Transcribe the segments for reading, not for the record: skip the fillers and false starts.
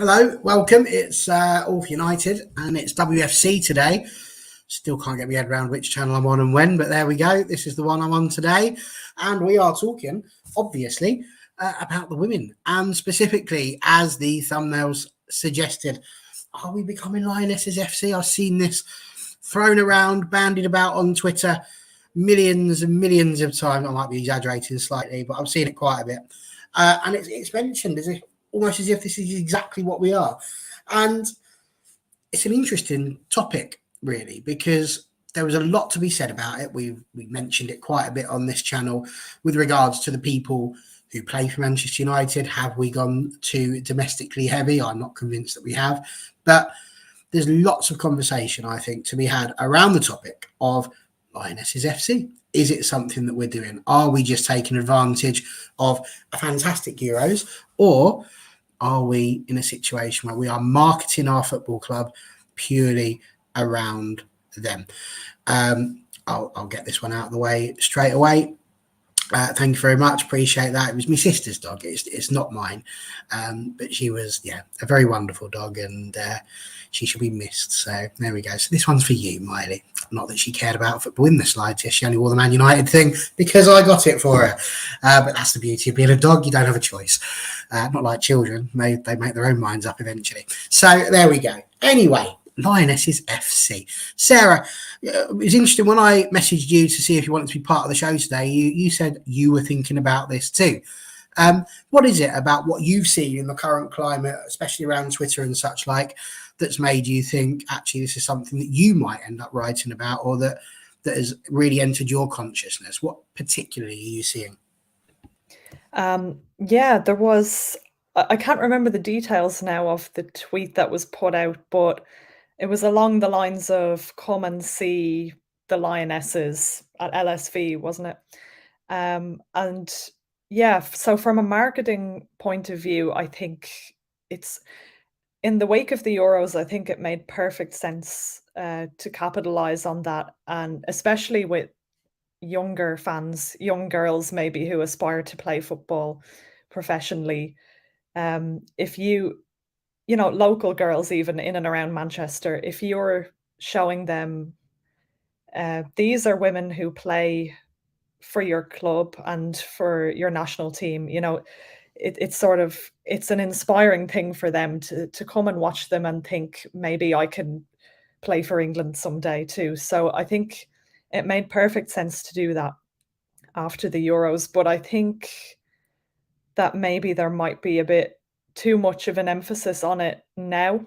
Hello, welcome. It's All for United and it's WFC today. Still can't get my head around which channel I'm on and when, but there we go. This is the one I'm on today. And we are talking, obviously, about the women. And specifically, as the thumbnails suggested, are we becoming Lionesses FC? I've seen this thrown around, bandied about on Twitter millions and millions of times. I might be exaggerating slightly, but I've seen it quite a bit. And it's mentioned almost as if this is exactly what we are. And it's an interesting topic, really, because there was a lot to be said about it. We mentioned it quite a bit on this channel with regards to the people who play for Manchester United. Have we gone too domestically heavy? I'm not convinced that we have. But there's lots of conversation, I think, to be had around the topic of Lionesses FC. Is it something that we're doing? Are we just taking advantage of a fantastic Euros? Or are we in a situation where we are marketing our football club purely around them? I'll get this one out of the way straight away. Thank you very much. Appreciate that. It was my sister's dog. It's not mine. But she was, a very wonderful dog, and she should be missed. So there we go. So this one's for you, Miley. Not that she cared about football in the slightest. She only wore the Man United thing because I got it for her. But that's the beauty of being a dog. You don't have a choice. Not like children. They make their own minds up eventually. So there we go. Anyway, Lionesses FC. Sarah, it was interesting when I messaged you to see if you wanted to be part of the show today. You said you were thinking about this too. What is it about what you've seen in the current climate, especially around Twitter and such like, that's made you think actually this is something that you might end up writing about, or that has really entered your consciousness? What particularly are you seeing? There was, I can't remember the details now of the tweet that was put out, but it was along the lines of come and see the Lionesses at LSV, wasn't it? So from a marketing point of view, I think it's in the wake of the Euros, I think it made perfect sense to capitalize on that, and especially with younger fans, young girls maybe who aspire to play football professionally. If local girls, even in and around Manchester, if you're showing them these are women who play for your club and for your national team, it's an inspiring thing for them to come and watch them and think maybe I can play for England someday too. So I think it made perfect sense to do that after the Euros, but I think that maybe there might be a bit too much of an emphasis on it now,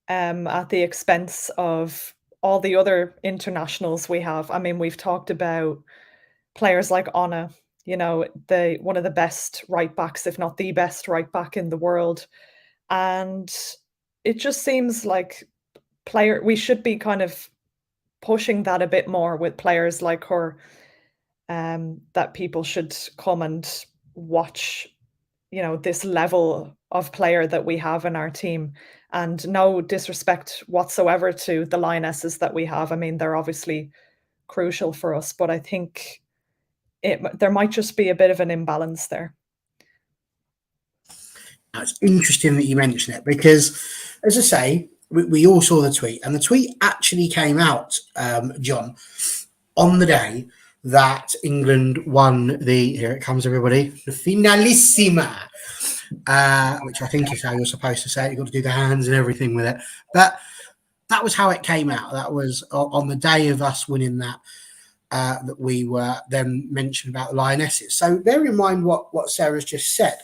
at the expense of all the other internationals we have. I mean, we've talked about players like Anna, one of the best right backs, if not the best right back in the world. And it just seems like we should be kind of pushing that a bit more with players like her, that people should come and watch, this level of player that we have in our team. And no disrespect whatsoever to the Lionesses that we have. I mean, they're obviously crucial for us, but I think there might just be a bit of an imbalance there. It's interesting that you mention it because, as I say, we all saw the tweet, and the tweet actually came out, John, on the day that England won here it comes, everybody, the finalissima, which I think is how you're supposed to say it. You've got to do the hands and everything with it. But that was how it came out. That was on the day of us winning that. That we were then mentioned about the Lionesses. So bear in mind what Sarah's just said.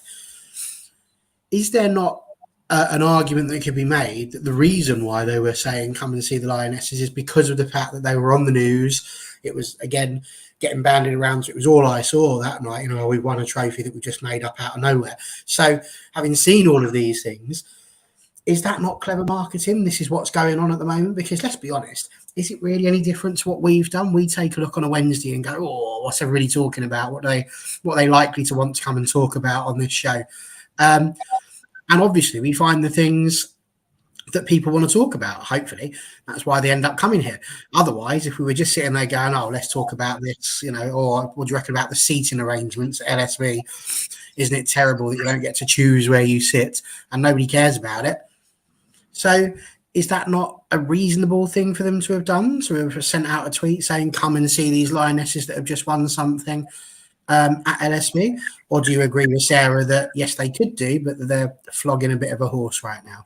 Is there not an argument that could be made that the reason why they were saying come and see the Lionesses is because of the fact that they were on the news? It was, again, getting banded around. So it was all I saw that night. We won a trophy that we just made up out of nowhere. So having seen all of these things, is that not clever marketing? This is what's going on at the moment. Because let's be honest, is it really any different to what we've done? We take a look on a Wednesday and go, oh, what's everybody talking about? What are they likely to want to come and talk about on this show? And obviously we find the things that people want to talk about. Hopefully that's why they end up coming here. Otherwise, if we were just sitting there going, oh, let's talk about this, or what do you reckon about the seating arrangements at LSV? isn't it terrible that you don't get to choose where you sit and nobody cares about it? So is that not a reasonable thing for them to have done? To have sent out a tweet saying, come and see these Lionesses that have just won something at LSB? Or do you agree with Sarah that, yes, they could do, but that they're flogging a bit of a horse right now?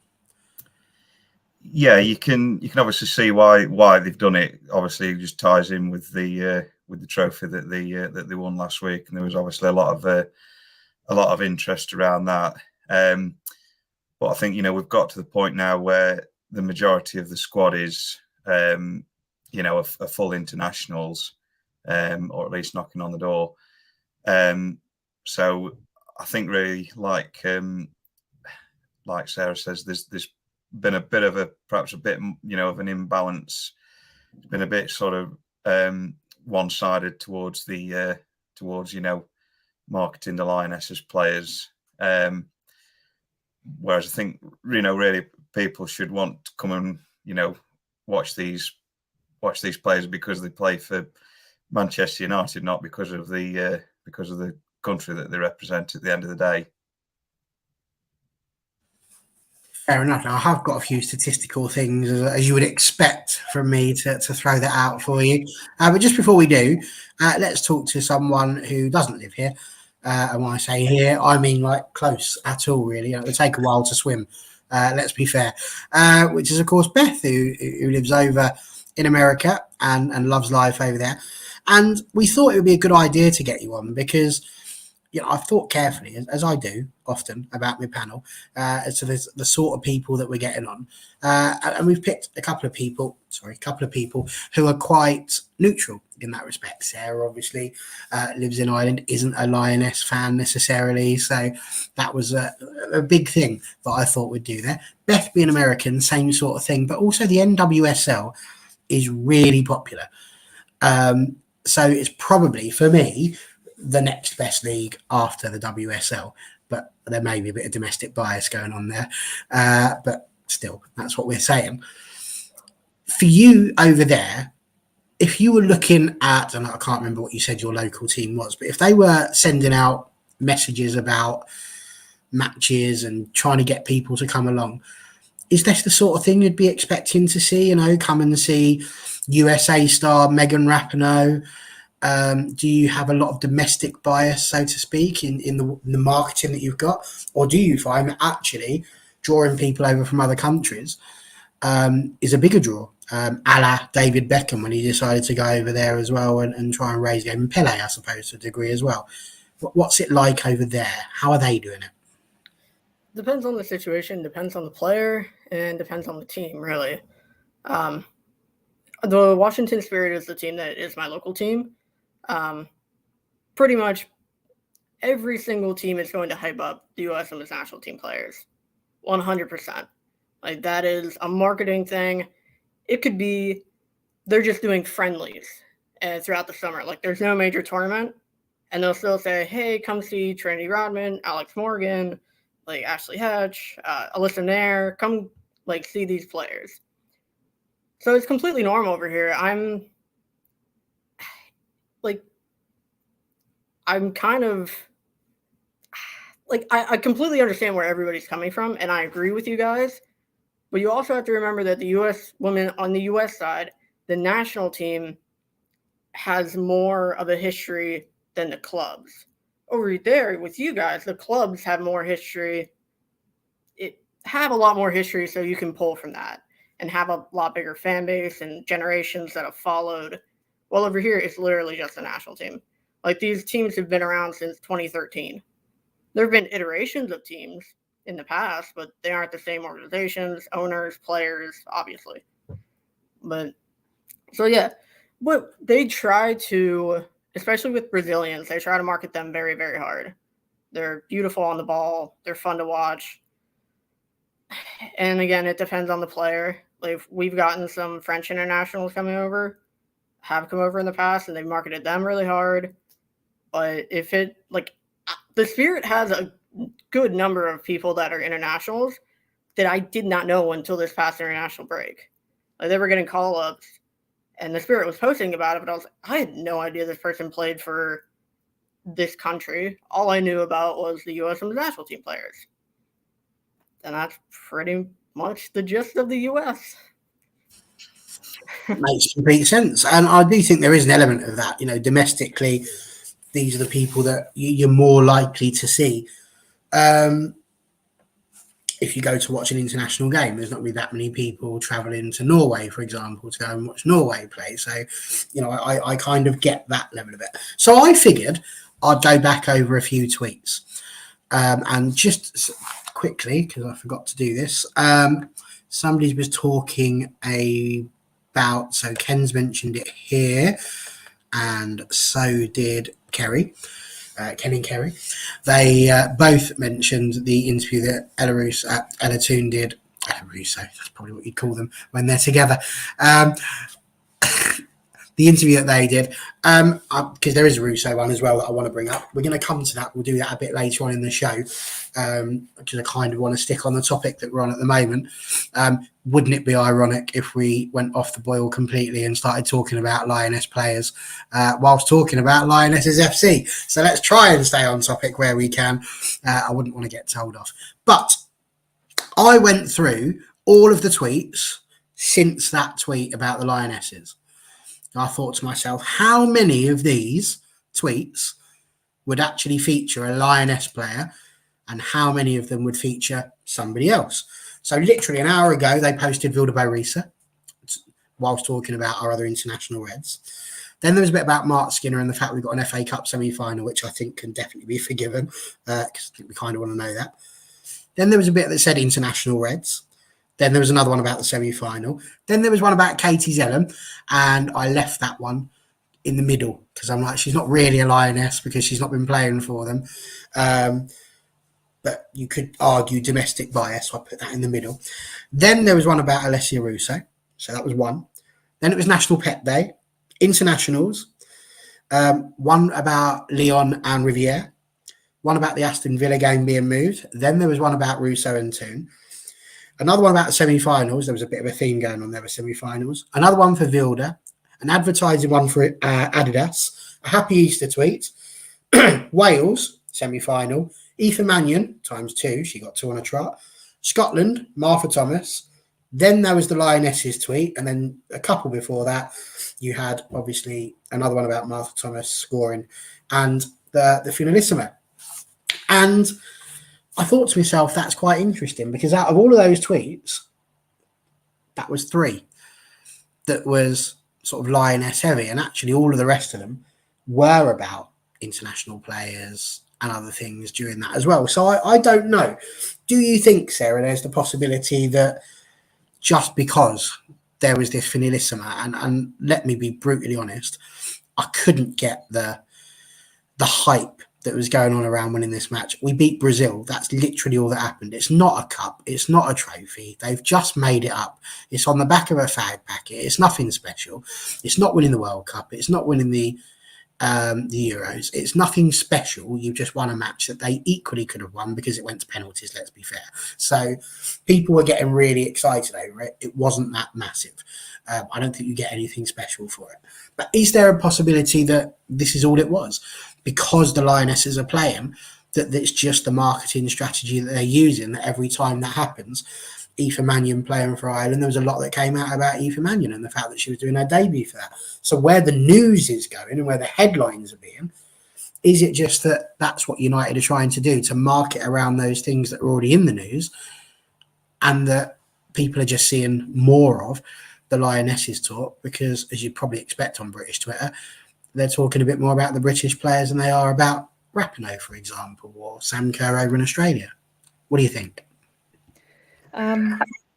Yeah, you can obviously see why they've done it. Obviously, it just ties in with the trophy that they won last week, and there was obviously a lot of interest around that. But I think we've got to the point now where the majority of the squad is are full internationals, or at least knocking on the door. So I think really like Sarah says, there's been a bit of perhaps a bit of an imbalance. It's been a bit sort of one-sided towards marketing the Lionesses players, whereas I think really people should want to come and watch these players because they play for Manchester United, not because of the country that they represent at the end of the day. Fair enough. Now, I have got a few statistical things, as you would expect from me, to throw that out for you. But just before we do, let's talk to someone who doesn't live here. And when I say here, I mean like close at all, really. It would take a while to swim, let's be fair. Which is, of course, Beth, who lives over in America and loves life over there. And we thought it would be a good idea to get you on because I've thought carefully, as I do often, about my panel, as to the sort of people that we're getting on. And we've picked a couple of people who are quite neutral in that respect. Sarah obviously lives in Ireland, isn't a Lioness fan necessarily. So that was a big thing that I thought we'd do there. Beth being American, same sort of thing. But also the NWSL is really popular. So it's probably, for me, the next best league after the WSL, but there may be a bit of domestic bias going on there. But still, that's what we're saying. For you over there, if you were looking at, and I can't remember what you said your local team was, but if they were sending out messages about matches and trying to get people to come along, is this the sort of thing you'd be expecting to see? Come and see USA star Megan Rapinoe? Do you have a lot of domestic bias, so to speak, in the marketing that you've got? Or do you find that actually drawing people over from other countries is a bigger draw, a la David Beckham when he decided to go over there as well and try and raise game, and Pele, I suppose, to a degree as well. What's it like over there? How are they doing it? Depends on the situation, depends on the player, and depends on the team, really. The Washington Spirit is the team that is my local team. Pretty much every single team is going to hype up the U.S. women's national team players. 100%. Like, that is a marketing thing. It could be they're just doing friendlies throughout the summer. Like, there's no major tournament, and they'll still say, hey, come see Trinity Rodman, Alex Morgan, like Ashley Hatch, Alyssa Nair, come see these players. So it's completely normal over here. I'm kind of I completely understand where everybody's coming from, and I agree with you guys. But you also have to remember that the U.S. women on the U.S. side, the national team has more of a history than the clubs. Over there with you guys, the clubs have more history. Have a lot more history, so you can pull from that and have a lot bigger fan base and generations that have followed. Well, over here, it's literally just the national team. Like, these teams have been around since 2013. There have been iterations of teams in the past, but they aren't the same organizations, owners, players, obviously. But, so yeah, what they try to, especially with Brazilians, they try to market them very, very hard. They're beautiful on the ball. They're fun to watch. And again, it depends on the player. Like, we've gotten some French internationals coming over, have come over in the past, and they've marketed them really hard. But if it, the Spirit has a good number of people that are internationals that I did not know until this past international break. Like, they were getting call-ups, and the Spirit was posting about it, but I had no idea this person played for this country, all I knew about was the U.S. women's national team players. And that's pretty much the gist of the U.S. Makes complete sense. And I do think there is an element of that. Domestically, these are the people that you're more likely to see. If you go to watch an international game, there's not really that many people traveling to Norway, for example, to go and watch Norway play. So, I kind of get that level of it. So I figured I'd go back over a few tweets. And just quickly, because I forgot to do this, somebody was talking about, so Ken's mentioned it here, and so did Kerry. Ken and Kerry, they both mentioned the interview that Ella Toon did. Ella Russo, that's probably what you'd call them when they're together. The interview that they did, because there is a Russo one as well that I want to bring up. We're going to come to that. We'll do that a bit later on in the show, because I kind of want to stick on the topic that we're on at the moment. Wouldn't it be ironic if we went off the boil completely and started talking about Lioness players whilst talking about Lionesses FC? So let's try and stay on topic where we can. I wouldn't want to get told off. But I went through all of the tweets since that tweet about the Lionesses. I thought to myself, how many of these tweets would actually feature a Lioness player and how many of them would feature somebody else? So literally an hour ago, they posted Vilda Risa whilst talking about our other international Reds. Then there was a bit about Mark Skinner and the fact we've got an FA Cup semi-final, which I think can definitely be forgiven, because I think we kind of want to know that. Then there was a bit that said international Reds. Then there was another one about the semi-final. Then there was one about Katie Zellum, and I left that one in the middle because I'm like, she's not really a Lioness because she's not been playing for them. But you could argue domestic bias, so I put that in the middle. Then there was one about Alessia Russo, so that was one. Then it was National Pet Day, internationals, one about Lyon and Riviere, one about the Aston Villa game being moved. Then there was one about Russo and Toon. Another one about the semi-finals. There was a bit of a theme going on there with semi-finals. Another one for Vilda. An advertising one for Adidas. A Happy Easter tweet. Wales, semi-final. Aoife Mannion, ×2. She got 2 on a trot. Scotland, Martha Thomas. Then there was the Lionesses tweet. And then a couple before that, you had, obviously, another one about Martha Thomas scoring. And the Finalissima. And I thought to myself, that's quite interesting because out of all of those tweets, that was 3 that was sort of Lioness heavy. And actually all of the rest of them were about international players and other things during that as well. So I don't know. Do you think, Sarah, there's the possibility that just because there was this Finalissima, and let me be brutally honest, I couldn't get the hype that was going on around winning this match. We beat Brazil. That's literally all that happened. It's not a cup. It's not a trophy. They've just made it up. It's on the back of a fag packet. It's nothing special. It's not winning the World Cup. It's not winning the Euros. It's nothing special. You've just won a match that they equally could have won because it went to penalties, let's be fair. So people were getting really excited over it. It wasn't that massive. I don't think you get anything special for it. But is there a possibility that this is all it was? Because the Lionesses are playing, that it's just the marketing strategy that they're using, that every time that happens, Aoife Mannion playing for Ireland, there was a lot that came out about Aoife Mannion and the fact that she was doing her debut for that. So where the news is going and where the headlines are being, is it just that that's what United are trying to do, to market around those things that are already in the news, and that people are just seeing more of the Lionesses talk? Because as you'd probably expect on British Twitter, they're talking a bit more about the British players than they are about Rapinoe, for example, or Sam Kerr over in Australia. What do you think?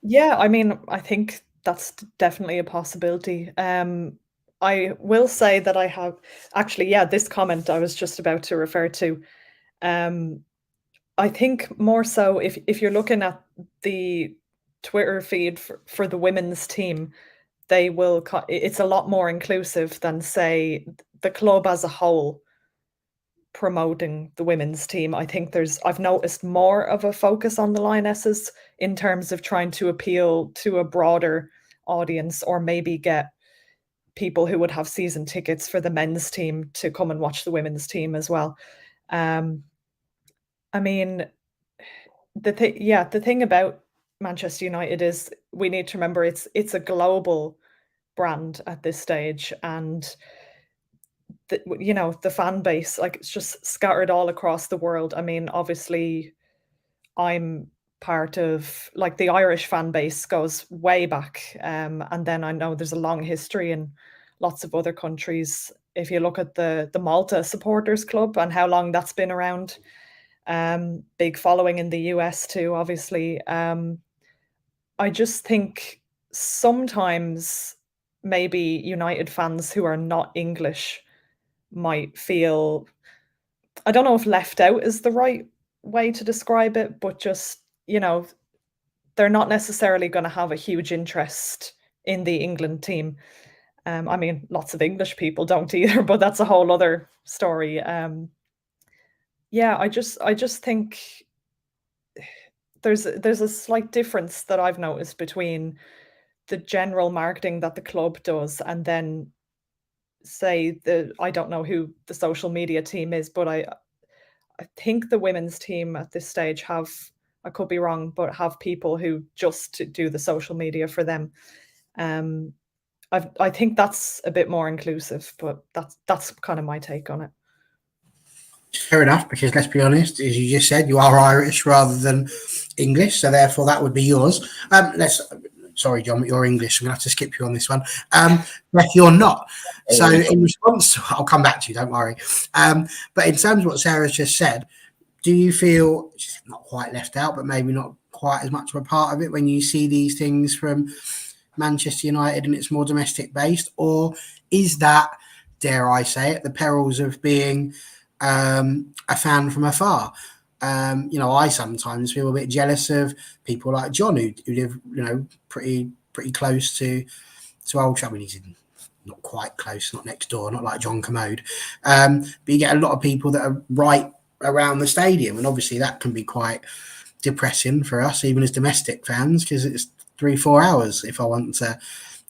Yeah, I mean, I think that's definitely a possibility. I will say that I have actually, this comment I was just about to refer to. I think more so if you're looking at the Twitter feed for the women's team, it's a lot more inclusive than, say, the club as a whole promoting the women's team. I think I've noticed more of a focus on the Lionesses in terms of trying to appeal to a broader audience, or maybe get people who would have season tickets for the men's team to come and watch the women's team as well. I mean, the thing about Manchester United is we need to remember it's a global brand at this stage, and the fan base, like, it's just scattered all across the world. I mean, obviously, I'm part of, like, the Irish fan base goes way back, and then I know there's a long history in lots of other countries. If you look at the Malta Supporters Club and how long that's been around, big following in the US too, obviously. I just think sometimes maybe United fans who are not English might feel, I don't know if left out is the right way to describe it, but just, they're not necessarily going to have a huge interest in the England team. I mean, lots of English people don't either, but that's a whole other story. Yeah, I just think there's a slight difference that I've noticed between the general marketing that the club does and then, say, I don't know who the social media team is, but I think the women's team at this stage have, I could be wrong, but have people who just do the social media for them. I think that's a bit more inclusive, but that's kind of my take on it. Fair enough, because let's be honest, as you just said, you are Irish rather than English, so therefore that would be yours. Sorry, John, but you're English. I'm going to have to skip you on this one. Beth, you're not. So in response, I'll come back to you, don't worry. But in terms of what Sarah's just said, do you feel not quite left out, but maybe not quite as much of a part of it when you see these things from Manchester United and it's more domestic based? Or is that, dare I say it, the perils of being a fan from afar? I sometimes feel a bit jealous of people like John who live, pretty close to Old Trafford. I mean, he's not quite close, not next door, not like John Commode. But you get a lot of people that are right around the stadium, and obviously that can be quite depressing for us, even as domestic fans, because it's 3-4 hours if I want to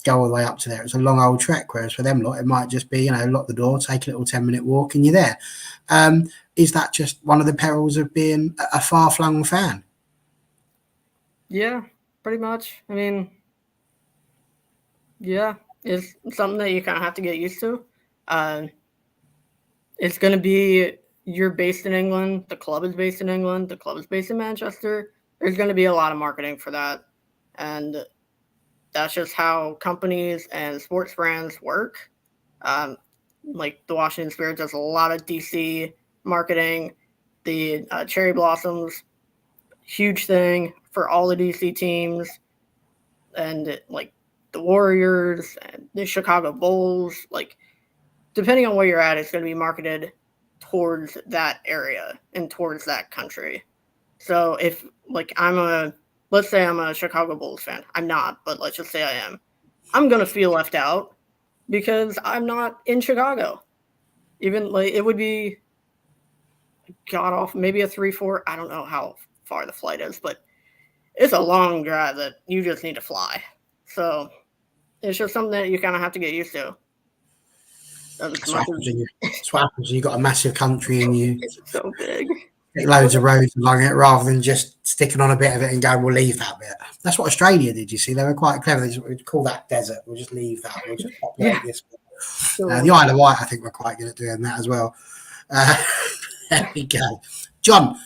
go all the way up to there. It's a long old trek, whereas for them lot, it might just be, lock the door, take a little 10-minute walk and you're there. Is that just one of the perils of being a far-flung fan? Yeah, pretty much. I mean, yeah, it's something that you kind of have to get used to. It's going to be, you're based in England, the club is based in England, the club is based in Manchester. There's going to be a lot of marketing for that. And that's just how companies and sports brands work. Like the Washington Spirit does a lot of DC marketing. The Cherry Blossoms, huge thing for all the DC teams. And like the Warriors and the Chicago Bulls, like depending on where you're at, it's going to be marketed towards that area and towards that country. So if like let's say I'm a Chicago Bulls fan. I'm not, but let's just say I am. I'm going to feel left out because I'm not in Chicago. Even like it would be god off, maybe a 3-4. I don't know how far the flight is, but it's a long drive that you just need to fly. So it's just something that you kind of have to get used to. That's what happens when you've got a massive country and it's so big. Take loads of roads along it rather than just sticking on a bit of it and going, we'll leave that bit. That's what Australia did, you see. They were quite clever. We'd call that desert. We'll just leave that. We'll just populate this bit. The Isle of Wight, I think, were quite good at doing that as well. There we go. John,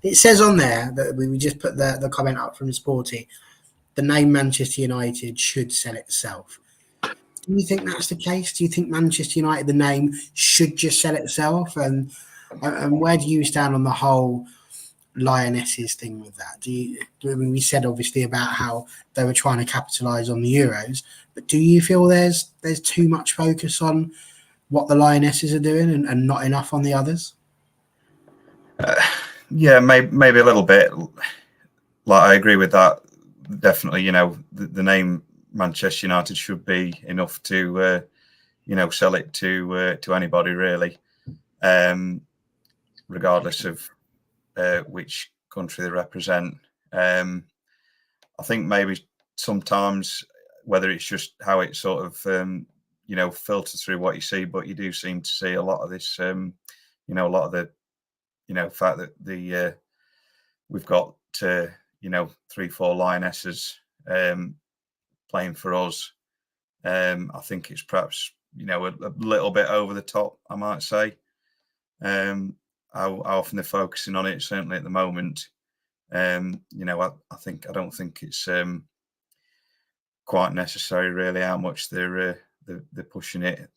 it says on there that we just put the comment up from Sporty, the name Manchester United should sell itself. Do you think that's the case? Do you think Manchester United, the name, should just sell itself? And where do you stand on the whole Lionesses thing with that? We said obviously about how they were trying to capitalise on the Euros, but do you feel there's too much focus on what the Lionesses are doing and not enough on the others? Yeah, maybe a little bit. Like, I agree with that. Definitely, the name Manchester United should be enough to, sell it to anybody really, regardless of which country they represent. I think maybe sometimes, whether it's just how it sort of, filter through what you see, but you do seem to see a lot of this, a lot of the, fact that we've got 3-4 lionesses playing for us. I think it's perhaps a little bit over the top, I might say. How often they're focusing on it, certainly at the moment. I don't think it's quite necessary, really, how much they're pushing it,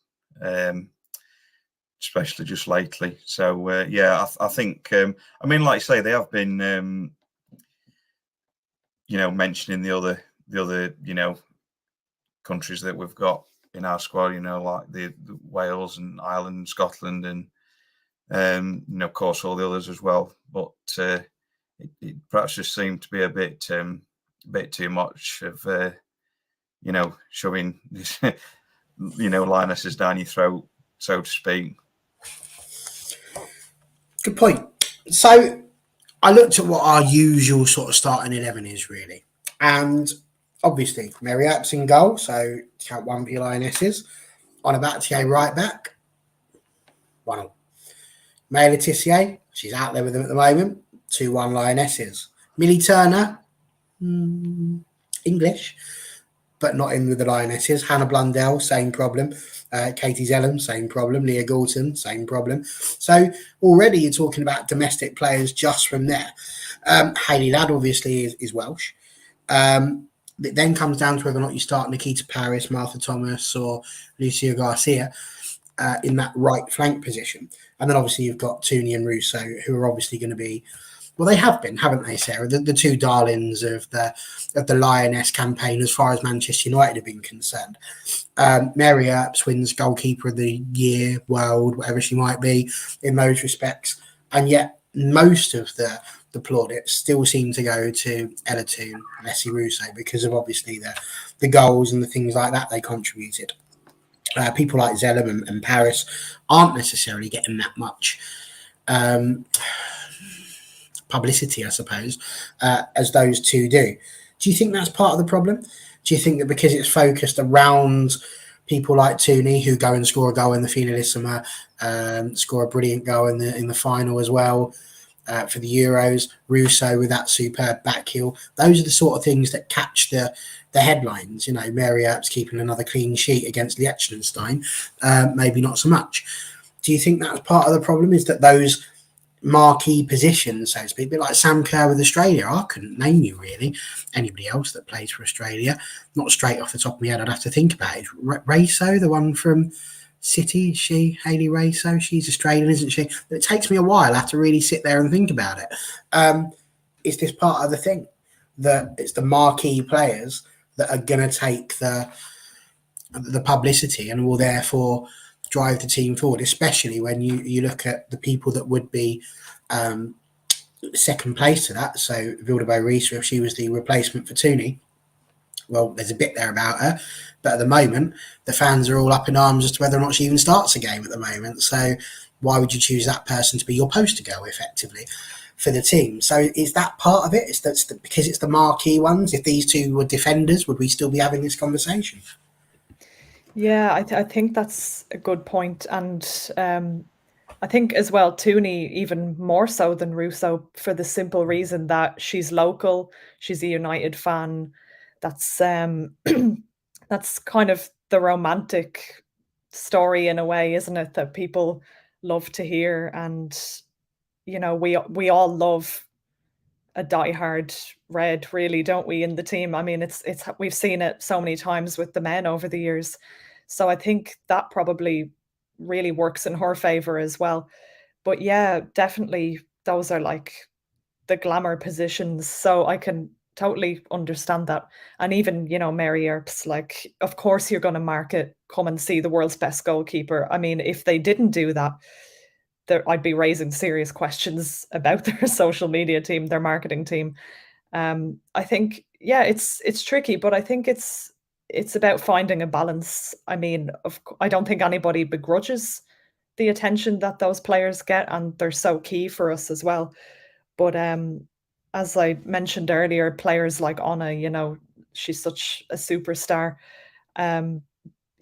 especially just lately. So I think like you say, they have been mentioning the other countries that we've got in our squad, like the Wales and Ireland and Scotland, and of course all the others as well. But it perhaps just seemed to be a bit too much of shoving this, lionesses down your throat, so to speak. Good point. So I looked at what our usual sort of starting 11 is, really, and obviously Mary Earps in goal, so count 1 for your lionesses. On a Batier right back, 1-1. May Letitia, she's out there with them at the moment, 2-1 lionesses. Millie Turner, English, but not in with the lionesses. Hannah Blundell, same problem. Katie Zellum, same problem. Leah Galton, same problem. So already you're talking about domestic players just from there. Hayley Ladd obviously is Welsh. It then comes down to whether or not you start Nikita Paris, Martha Thomas, or Lucia Garcia in that right flank position. And then obviously you've got Tooney and Russo, who are obviously going to be, well, they have been, haven't they, Sarah? The two darlings of the Lioness campaign as far as Manchester United have been concerned. Mary Earps wins goalkeeper of the year, world, whatever she might be in those respects. And yet most of the plaudits still seem to go to Ella Toon, Leslie Russo, because of obviously the goals and the things like that they contributed. People like Zellum and Paris aren't necessarily getting that much publicity, I suppose, as those two do. Do you think that's part of the problem? Do you think that because it's focused around people like Tooney, who go and score a goal in the Finalissima, score a brilliant goal in the final as well, for the Euros, Russo with that superb back heel, those are the sort of things that catch the headlines? Mary Earps keeping another clean sheet against Liechtenstein, maybe not so much. Do you think that's part of the problem, is that those marquee positions, so to speak, a bit like Sam Kerr with Australia? I couldn't name you really anybody else that plays for Australia, not straight off the top of my head. I'd have to think about it. Rayso, the one from City, she Hayley Rayso, she's Australian, isn't she? It takes me a while. I have to really sit there and think about it. Is this part of the thing, that it's the marquee players that are going to take the publicity and will therefore drive the team forward, especially when you look at the people that would be second place to that? So Vilda Reese, if she was the replacement for Tooney, well, there's a bit there about her, but at the moment the fans are all up in arms as to whether or not she even starts a game at the moment. So why would you choose that person to be your poster girl effectively for the team? So is that part of it? Because it's the marquee ones? If these two were defenders, would we still be having this conversation? Yeah, I think that's a good point. And I think as well, Tooney even more so than Russo, for the simple reason that she's local, she's a United fan. That's that's kind of the romantic story in a way, isn't it, that people love to hear. And we all love a diehard red, really, don't we, in the team? I mean, it's we've seen it so many times with the men over the years. So I think that probably really works in her favor as well. But yeah, definitely those are like the glamour positions. So I can totally understand that. And even, Mary Earps, like, of course you're going to market, come and see the world's best goalkeeper. I mean, if they didn't do that, I'd be raising serious questions about their social media team, their marketing team. I think, yeah, it's tricky, but I think it's about finding a balance. I mean, I don't think anybody begrudges the attention that those players get, and they're so key for us as well. But as I mentioned earlier, players like Anna, she's such a superstar.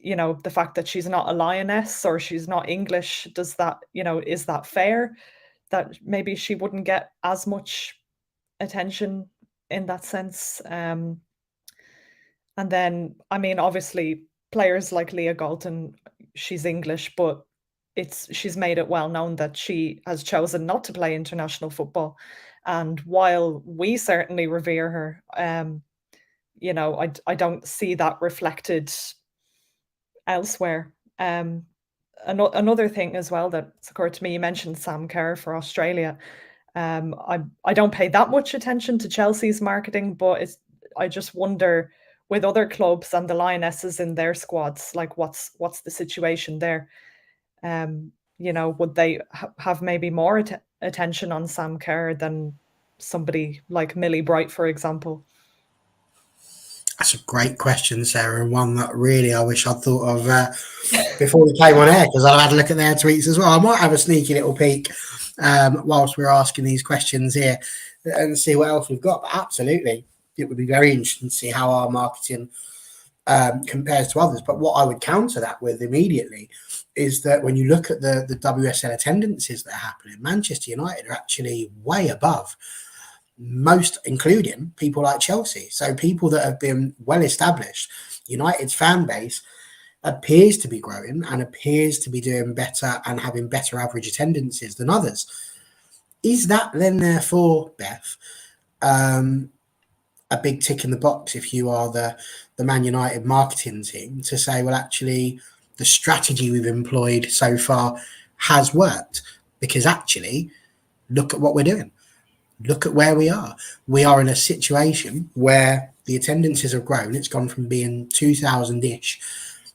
the fact that she's not a lioness or she's not English, does that, is that fair? That maybe she wouldn't get as much attention in that sense. And then, I mean, obviously, players like Leah Galton, she's English, but she's made it well known that she has chosen not to play international football. And while we certainly revere her, I don't see that reflected elsewhere. Another thing as well that's occurred to me, you mentioned Sam Kerr for Australia. I don't pay that much attention to Chelsea's marketing, but I just wonder with other clubs and the Lionesses in their squads, like what's the situation there? Would they have maybe more attention on Sam Kerr than somebody like Millie Bright, for example? That's a great question, Sarah, and one that really I wish I'd thought of before we came on air, because I've had a look at their tweets as well. I might have a sneaky little peek whilst we're asking these questions here and see what else we've got. But absolutely, it would be very interesting to see how our marketing compares to others. But what I would counter that with immediately is that when you look at the WSL attendances that are happening, Manchester United are actually way above most, including people like Chelsea. So people that have been well established. United's fan base appears to be growing and appears to be doing better and having better average attendances than others. Is that then therefore, Beth, a big tick in the box if you are the Man United marketing team to say, well, actually, the strategy we've employed so far has worked? Because actually, look at what we're doing. Look at where we are. We are in a situation where the attendances have grown. It's gone from being 2,000-ish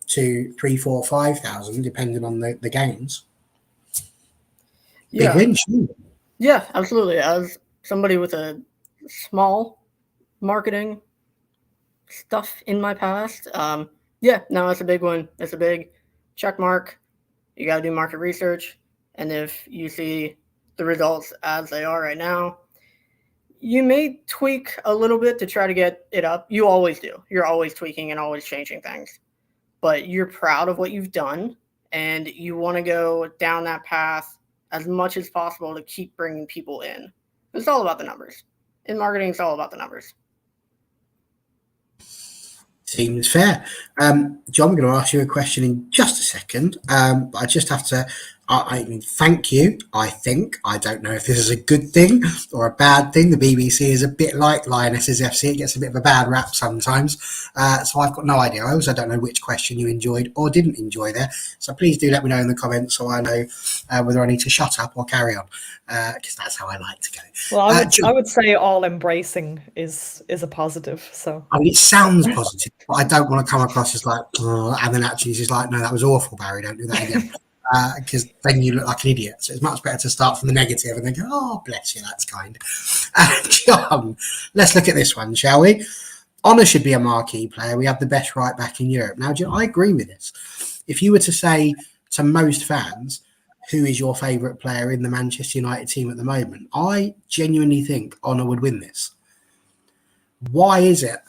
to 3,000, 4,000, 5,000, depending on the games. Yeah. Big win, sure. Yeah, absolutely. As somebody with a small marketing stuff in my past, it's a big one. It's a big check mark. You got to do market research. And if you see the results as they are right now, you may tweak a little bit to try to get it up. You always do. You're always tweaking and always changing things. But you're proud of what you've done, and you want to go down that path as much as possible to keep bringing people in. It's all about the numbers. In marketing, it's all about the numbers. Seems fair. John, we're going to ask you a question in just a second, but I just have to thank you. I don't know if this is a good thing or a bad thing. The BBC is a bit like Lionesses FC. It gets a bit of a bad rap sometimes. So I've got no idea. I also don't know which question you enjoyed or didn't enjoy there. So please do let me know in the comments so I know whether I need to shut up or carry on, because that's how I like to go. Well, I would say all embracing is a positive. So I mean, it sounds positive, but I don't want to come across as like, and then actually it's just like, no, that was awful, Barry. Don't do that again. Because then you look like an idiot. So it's much better to start from the negative and then go, oh, bless you, that's kind. John, let's look at this one, shall we? Honor should be a marquee player. We have the best right back in Europe. Now, John, I agree with this. If you were to say to most fans, who is your favourite player in the Manchester United team at the moment, I genuinely think Honor would win this. Why is it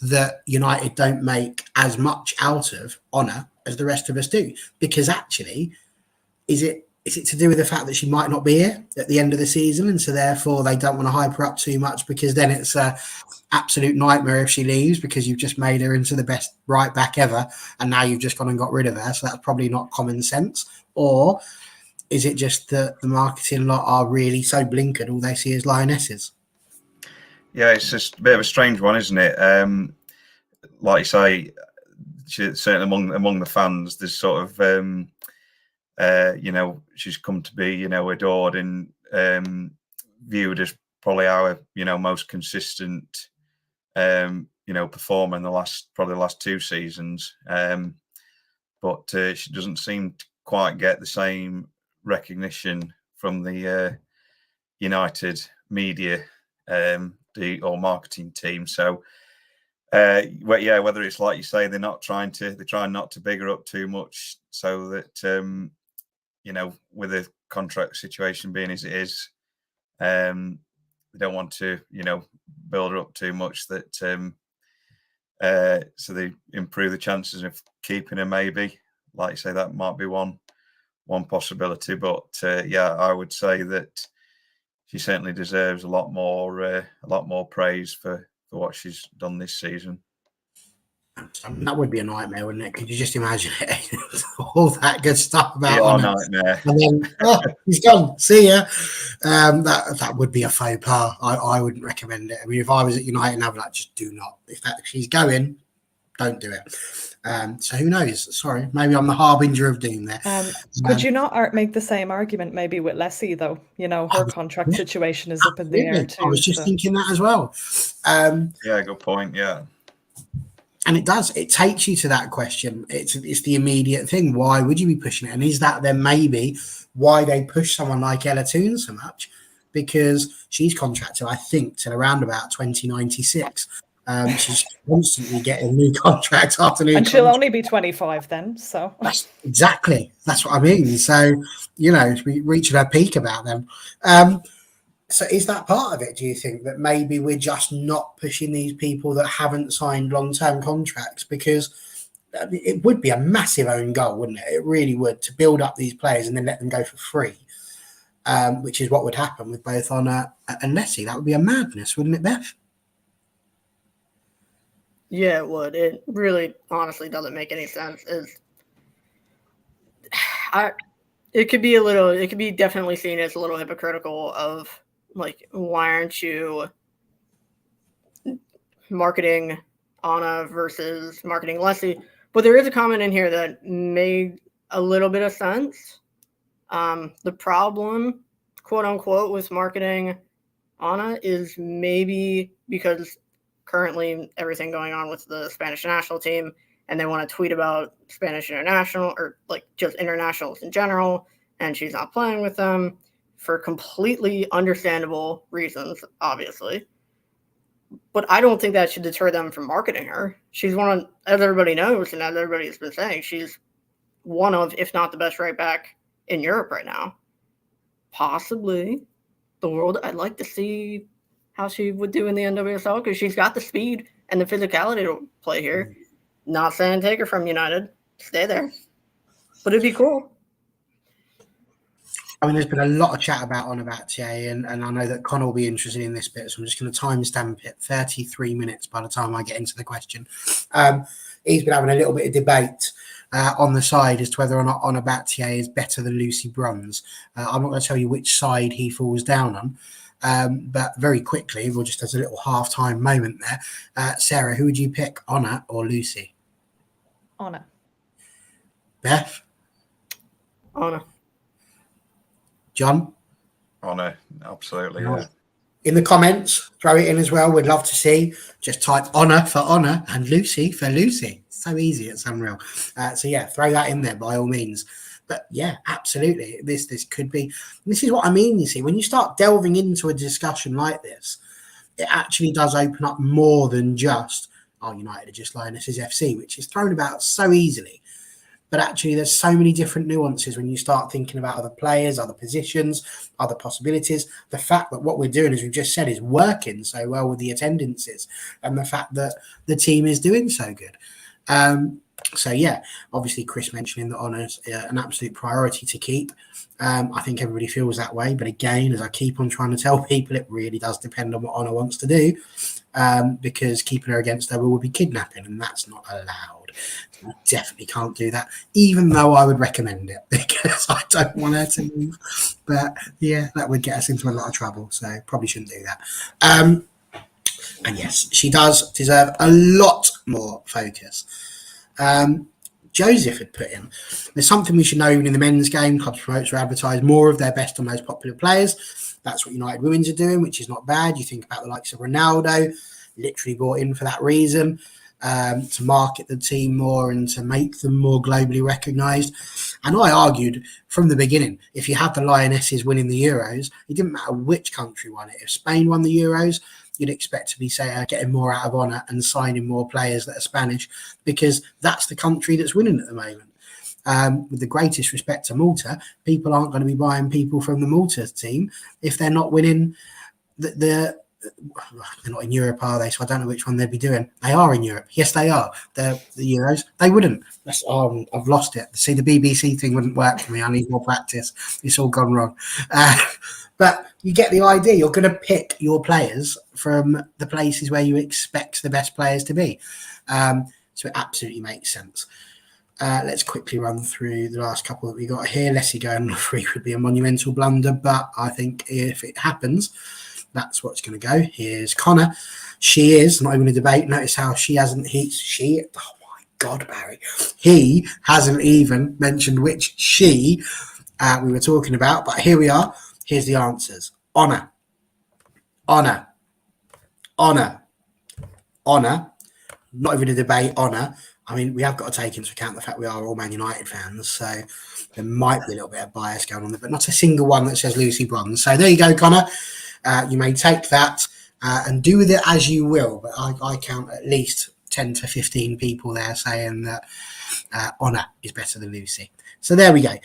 that United don't make as much out of Honor as the rest of us do? Because actually, is it to do with the fact that she might not be here at the end of the season, and so therefore they don't want to hype her up too much, because then it's an absolute nightmare if she leaves, because you've just made her into the best right back ever and now you've just gone and got rid of her, so that's probably not common sense? Or is it just that the marketing lot are really so blinkered, all they see is Lionesses? Yeah, it's just a bit of a strange one, isn't it? Like you say, certainly among the fans, there's sort of she's come to be, adored and viewed as probably our, most consistent, performer in the last 2 seasons. But she doesn't seem to quite get the same recognition from the United media or marketing team. So, whether it's like you say, they're trying not to big her up too much, so that with the contract situation being as it is, they don't want to, build her up too much that So they improve the chances of keeping her. Maybe, like you say, that might be one possibility. But yeah, I would say that she certainly deserves a lot more praise for what she's done this season. That would be a nightmare, wouldn't it? Could you just imagine it? All that good stuff about Yeah, nightmare. And then, he's gone. See ya. That would be a faux pas. I wouldn't recommend it. I mean, if I was at United, I'd be like, just do not. If she's going, don't do it. So who knows? Sorry, maybe I'm the harbinger of doom there. Could you not make the same argument maybe with Leslie, though? You know, her contract situation is up in the air too. I was just thinking that as well. Yeah, good point. Yeah. And it takes you to that question. It's the immediate thing. Why would you be pushing it? And is that then maybe why they push someone like Ella Toone so much? Because she's contracted, I think, till around about 2096. She's constantly getting new contracts after new contracts. And she'll only be 25 then. So that's what I mean. So, we reaching her peak about them. So is that part of it, do you think, that maybe we're just not pushing these people that haven't signed long-term contracts? Because it would be a massive own goal, wouldn't it? It really would, to build up these players and then let them go for free, which is what would happen with both Honor and Leslie. That would be a madness, wouldn't it, Beth? Yeah, it would. It really, honestly, doesn't make any sense. It could be definitely seen as a little hypocritical of, like, why aren't you marketing Anna versus marketing Leslie? But there is a comment in here that made a little bit of sense. The problem, quote unquote, with marketing Anna is maybe because currently everything going on with the Spanish national team, and they want to tweet about Spanish international or like just internationals in general, and she's not playing with them for completely understandable reasons, obviously. But I don't think that should deter them from marketing her. She's one of, as everybody knows, and as everybody's been saying, she's one of, if not the best right back in Europe right now. Possibly the world. I'd like to see how she would do in the NWSL because she's got the speed and the physicality to play here. Not saying take her from United. Stay there. But it'd be cool. I mean, there's been a lot of chat about Onabatier, and I know that Connor will be interested in this bit, so I'm just going to timestamp it 33 minutes by the time I get into the question. He's been having a little bit of debate on the side as to whether or not Onabatier is better than Lucy Bronze. I'm not going to tell you which side he falls down on, but very quickly, we'll just as a little half-time moment there. Sarah, who would you pick, Honor or Lucy? Honor. Beth? Honor. John? Honor, absolutely, yeah. In the comments, throw it in as well. We'd love to see. Just type Honor for Honor and Lucy for Lucy. It's so easy. It's unreal. So yeah, throw that in there by all means. But yeah, absolutely. This could be. This is what I mean. You see, when you start delving into a discussion like this, it actually does open up more than just United are just Lionesses FC, which is thrown about so easily. But actually, there's so many different nuances when you start thinking about other players, other positions, other possibilities. The fact that what we're doing, as we've just said, is working so well with the attendances, and the fact that the team is doing so good. So, yeah, obviously, Chris mentioning that Honor's an absolute priority to keep. I think everybody feels that way. But again, as I keep on trying to tell people, it really does depend on what Honor wants to do, because keeping her against her will be kidnapping, and that's not allowed. I definitely can't do that, even though I would recommend it because I don't want her to move. But yeah, that would get us into a lot of trouble, so probably shouldn't do that. And yes, she does deserve a lot more focus. Joseph had put in, there's something we should know even in the men's game. Clubs promote or advertise more of their best and most popular players. That's what United Women's are doing, which is not bad. You think about the likes of Ronaldo, literally brought in for that reason. To market the team more and to make them more globally recognised. And I argued from the beginning, if you had the Lionesses winning the Euros, it didn't matter which country won it. If Spain won the Euros, you'd expect to be, say, getting more out of Honor and signing more players that are Spanish, because that's the country that's winning at the moment. With the greatest respect to Malta, people aren't going to be buying people from the Malta team if they're not winning the they're not in Europe, are they? So I don't know which one they'd be doing. They are in Europe. Yes, they are. They're the Euros. They wouldn't. I've lost it. See, the BBC thing wouldn't work for me. I need more practice. It's all gone wrong. But you get the idea. You're going to pick your players from the places where you expect the best players to be. So it absolutely makes sense. Let's quickly run through the last couple that we got here. Leslie going free would be a monumental blunder, but I think if it happens, that's what's going to go. Here's Connor. She is not even a debate. Notice how she hasn't. Oh my God, Barry. He hasn't even mentioned which she we were talking about. But here we are. Here's the answers. Honour. Honour. Honour. Honour. Not even a debate. Honour. I mean, we have got to take into account the fact we are all Man United fans, so there might be a little bit of bias going on there, but not a single one that says Lucy Bronze. So there you go, Connor. You may take that and do with it as you will, but I count at least 10 to 15 people there saying that Honour is better than Lucy. So there we go.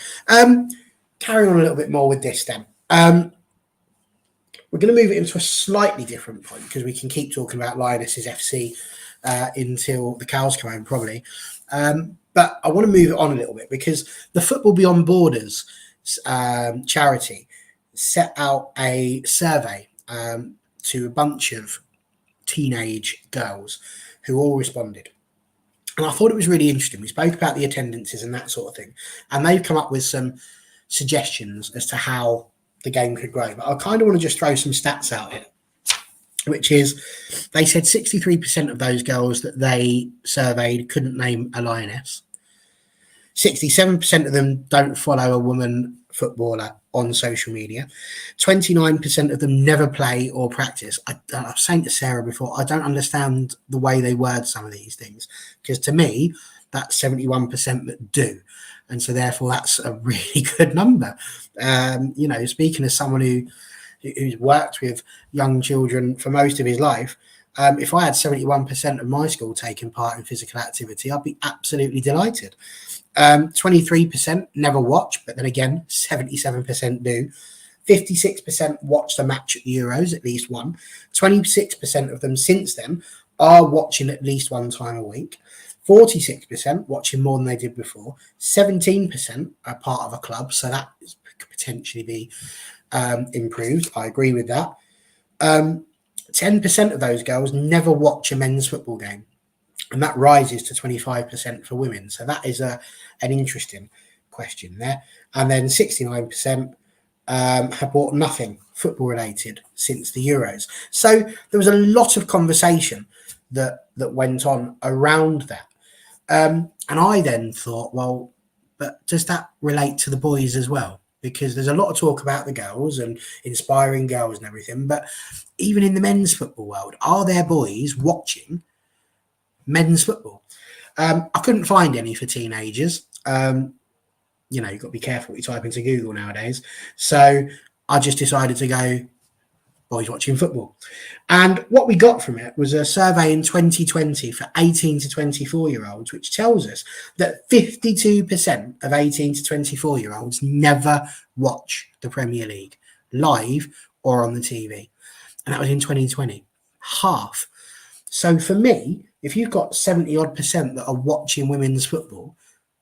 Carrying on a little bit more with this then. We're going to move it into a slightly different point because we can keep talking about Lionesses FC until the cows come home, probably. But I want to move it on a little bit because the Football Beyond Borders charity set out a survey to a bunch of teenage girls who all responded. And I thought it was really interesting. We spoke about the attendances and that sort of thing. And they've come up with some suggestions as to how the game could grow. But I kind of want to just throw some stats out here, which is they said 63% of those girls that they surveyed couldn't name a lioness. 67% of them don't follow a woman footballer on social media. 29% of them never play or practice. I was saying to Sarah before, I don't understand the way they word some of these things, because to me, that's 71% that do. And so therefore, that's a really good number. Speaking as someone who's worked with young children for most of his life, if I had 71% of my school taking part in physical activity, I'd be absolutely delighted. 23% never watch, but then again, 77% do. 56% watched a match at the Euros, at least one. 26% of them since then are watching at least one time a week. 46% watching more than they did before. 17% are part of a club, so that could potentially be improved. I agree with that. 10% of those girls never watch a men's football game, and that rises to 25% for women. So that is an interesting question there. And then 69% have bought nothing football related since the Euros. So there was a lot of conversation that went on around that. And I then thought, well, but does that relate to the boys as well? Because there's a lot of talk about the girls and inspiring girls and everything. But even in the men's football world, are there boys watching men's football? I couldn't find any for teenagers. You've got to be careful what you type into Google nowadays. So I just decided to go boys watching football. And what we got from it was a survey in 2020 for 18 to 24-year-olds, which tells us that 52% of 18 to 24-year-olds never watch the Premier League live or on the TV. And that was in 2020. Half. So for me, if you've got 70-odd% that are watching women's football,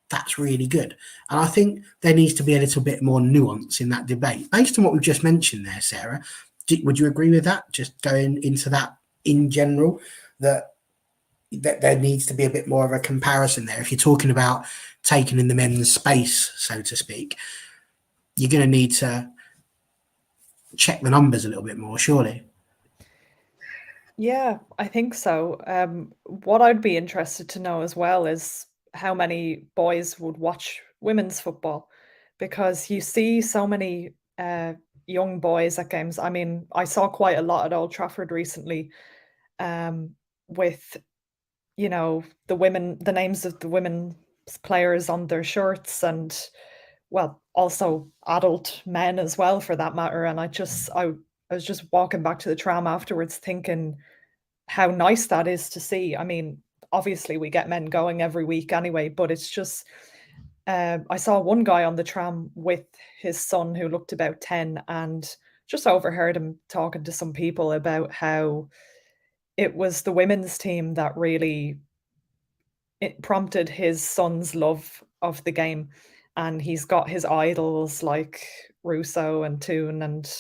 that's really good. And I think there needs to be a little bit more nuance in that debate. Based on what we've just mentioned there, Sarah, would you agree with that? Just going into that in general, that there needs to be a bit more of a comparison there. If you're talking about taking in the men's space, so to speak, you're going to need to check the numbers a little bit more, surely. Yeah, I think so. What I'd be interested to know as well is how many boys would watch women's football, because you see so many young boys at games. I mean, I saw quite a lot at Old Trafford recently with, the names of the women's players on their shirts, and, well, also adult men as well, for that matter. And I was just walking back to the tram afterwards thinking how nice that is to see. I mean, obviously we get men going every week anyway, but it's just, I saw one guy on the tram with his son who looked about 10, and just overheard him talking to some people about how it was the women's team that really it prompted his son's love of the game, and he's got his idols like Russo and Toon and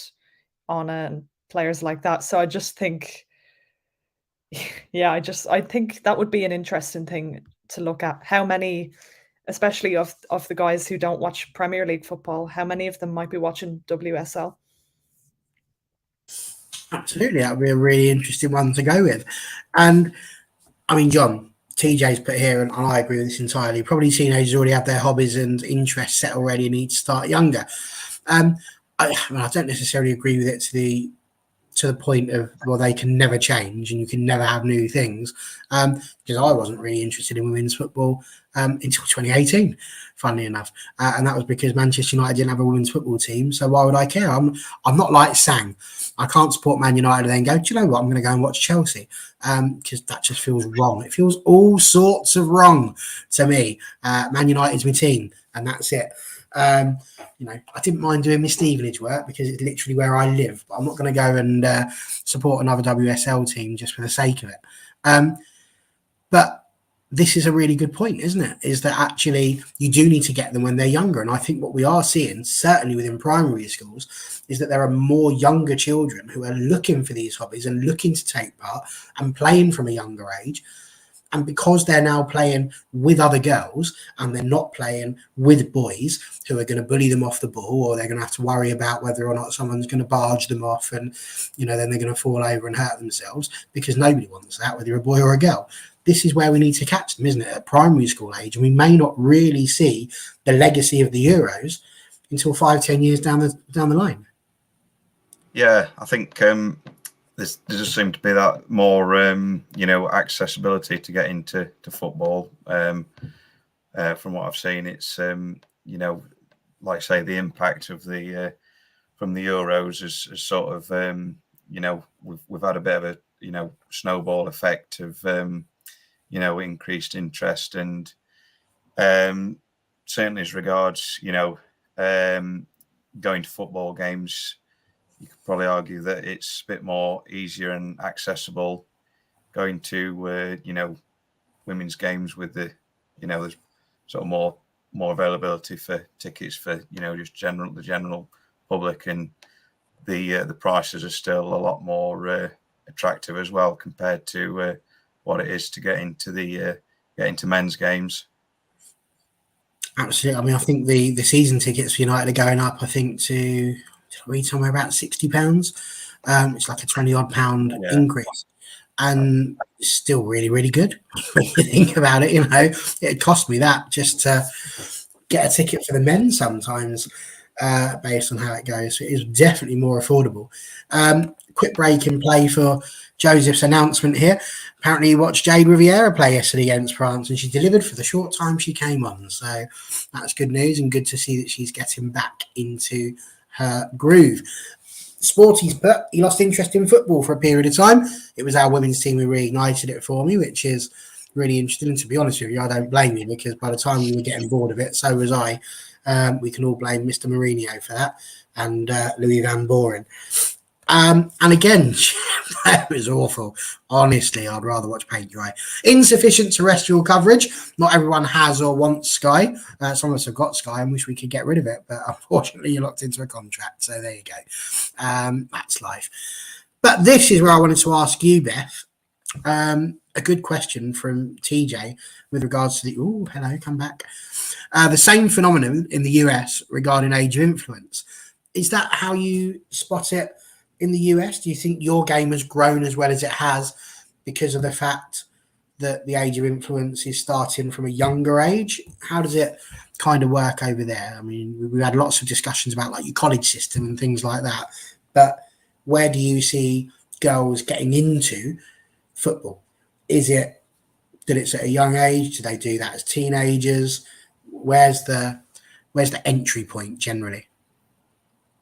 Anna and players like that. So I just think, yeah, I think that would be an interesting thing to look at. How many, especially of the guys who don't watch Premier League football, how many of them might be watching WSL? Absolutely, that would be a really interesting one to go with. And I mean, John, TJ's put here, and I agree with this entirely. Probably teenagers already have their hobbies and interests set already and need to start younger. I don't necessarily agree with it to the point of, well, they can never change and you can never have new things, because I wasn't really interested in women's football until 2018, funnily enough, and that was because Manchester United didn't have a women's football team, so why would I care? I'm not like Sang. I can't support Man United and then go, do you know what, I'm going to go and watch Chelsea, because that just feels wrong. It feels all sorts of wrong to me. Man United's my team, and that's it. I didn't mind doing my Stevenage work because it's literally where I live, but I'm not going to go and support another WSL team just for the sake of it. But this is a really good point, isn't it? Is that actually you do need to get them when they're younger. And I think what we are seeing, certainly within primary schools, is that there are more younger children who are looking for these hobbies and looking to take part and playing from a younger age. And because they're now playing with other girls and they're not playing with boys who are going to bully them off the ball, or they're going to have to worry about whether or not someone's going to barge them off and, then they're going to fall over and hurt themselves, because nobody wants that, whether you're a boy or a girl. This is where we need to catch them, isn't it, at primary school age? And we may not really see the legacy of the Euros until 5-10 years down the line. Yeah, I think there does seem to be that more, accessibility to get into football. From what I've seen, it's, like I say, the impact of the from the Euros is sort of, we've had a bit of a, snowball effect of, increased interest, and certainly as regards, going to football games, you could probably argue that it's a bit more easier and accessible going to, women's games with the, there's sort of more availability for tickets for, just the general public, and the prices are still a lot more attractive as well compared to what it is to get into men's games. Absolutely. I mean, I think the season tickets for United are going up, I think, to read somewhere about £60. It's like a £20-odd increase, and it's still really, really good when you think about it. It cost me that just to get a ticket for the men sometimes, based on how it goes. So it is definitely more affordable. Quick break in play for Joseph's announcement here. Apparently he watched Jade Riviera play yesterday against France, and she delivered for the short time she came on. So that's good news, and good to see that she's getting back into her groove. Sporty's put, he lost interest in football for a period of time. It was our women's team who reignited it for me, which is really interesting. And to be honest with you, I don't blame you, because by the time we were getting bored of it, so was I. We can all blame Mr. Mourinho for that, and Louis Van Boren. And again, that was awful. Honestly, I'd rather watch paint dry. Insufficient terrestrial coverage. Not everyone has or wants Sky. Some of us have got Sky and wish we could get rid of it, but unfortunately you're locked into a contract. So there you go. That's life. But this is where I wanted to ask you, Beth, a good question from TJ with regards to come back. The same phenomenon in the US regarding age of influence. Is that how you spot it in the US? Do you think your game has grown as well as it has because of the fact that the age of influence is starting from a younger age? How does it kind of work over there? I mean, we've had lots of discussions about like your college system and things like that, but where do you see girls getting into football? Is it that it's at a young age? Do they do that as teenagers? Where's the entry point generally?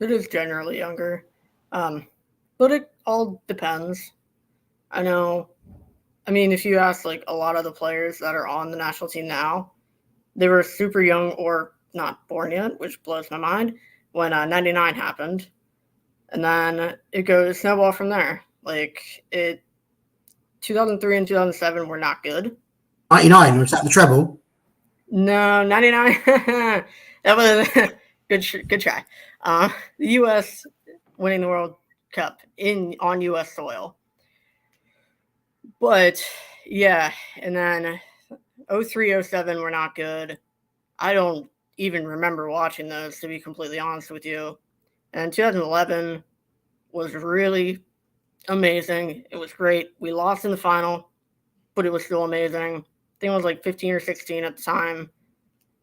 It is generally younger. But it all depends. If you ask like a lot of the players that are on the national team now, they were super young or not born yet, which blows my mind, when 99 happened. And then it goes snowball from there. 2003 and 2007 were not good. 99, was that the treble? No, 99. That was good try. The U.S. winning the World Cup on U.S. soil. But yeah, and then 03, 07 were not good. I don't even remember watching those, to be completely honest with you. And 2011 was really amazing. It was great. We lost in the final, but it was still amazing. I think it was like 15 or 16 at the time.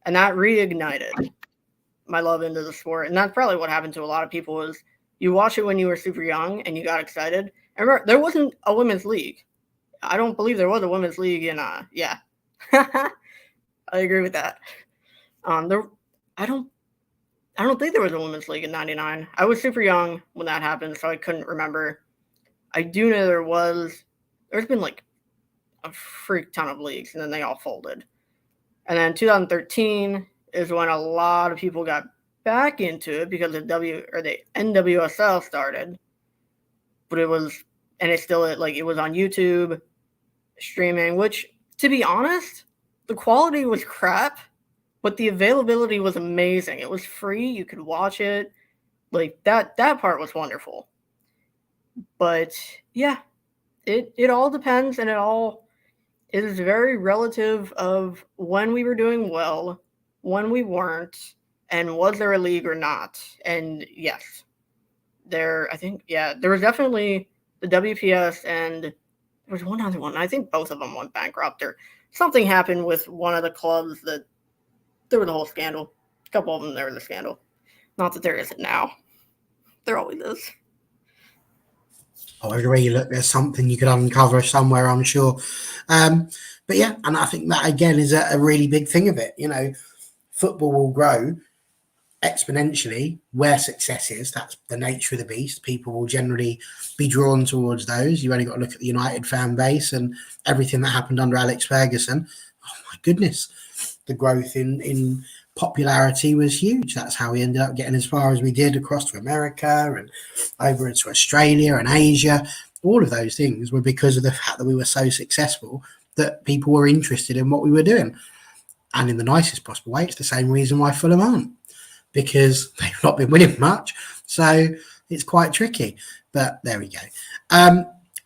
And that reignited my love into the sport. And that's probably what happened to a lot of people is you watch it when you were super young and you got excited. And remember, there wasn't a women's league. I don't believe there was a women's league in yeah. I agree with that. I don't think there was a women's league in 99. I was super young when that happened, so I couldn't remember. I do know there's been like a freak ton of leagues, and then they all folded. And then 2013 is when a lot of people got back into it because the NWSL started. But it was on YouTube streaming, which, to be honest, the quality was crap, but the availability was amazing. It was free. You could watch it. Like that part was wonderful. But yeah, it all depends, and it is very relative of when we were doing well, when we weren't, and was there a league or not. And yes, there was definitely the WPS, and there was one other one. I think both of them went bankrupt, or something happened with one of the clubs that there was a whole scandal. A couple of them, there was a scandal. Not that there isn't now. There always is. Oh, everywhere you look, there's something you could uncover somewhere, I'm sure. But yeah, and I think that again is a really big thing of it. You know, football will grow exponentially where success is. That's the nature of the beast. People will generally be drawn towards those. You only got to look at the United fan base and everything that happened under Alex Ferguson. Oh my goodness, the growth in popularity was huge. That's how we ended up getting as far as we did across to America and over to Australia and Asia. All of those things were because of the fact that we were so successful that people were interested in what we were doing. And in the nicest possible way, it's the same reason why Fulham aren't, because they've not been winning much. So it's quite tricky. But there we go.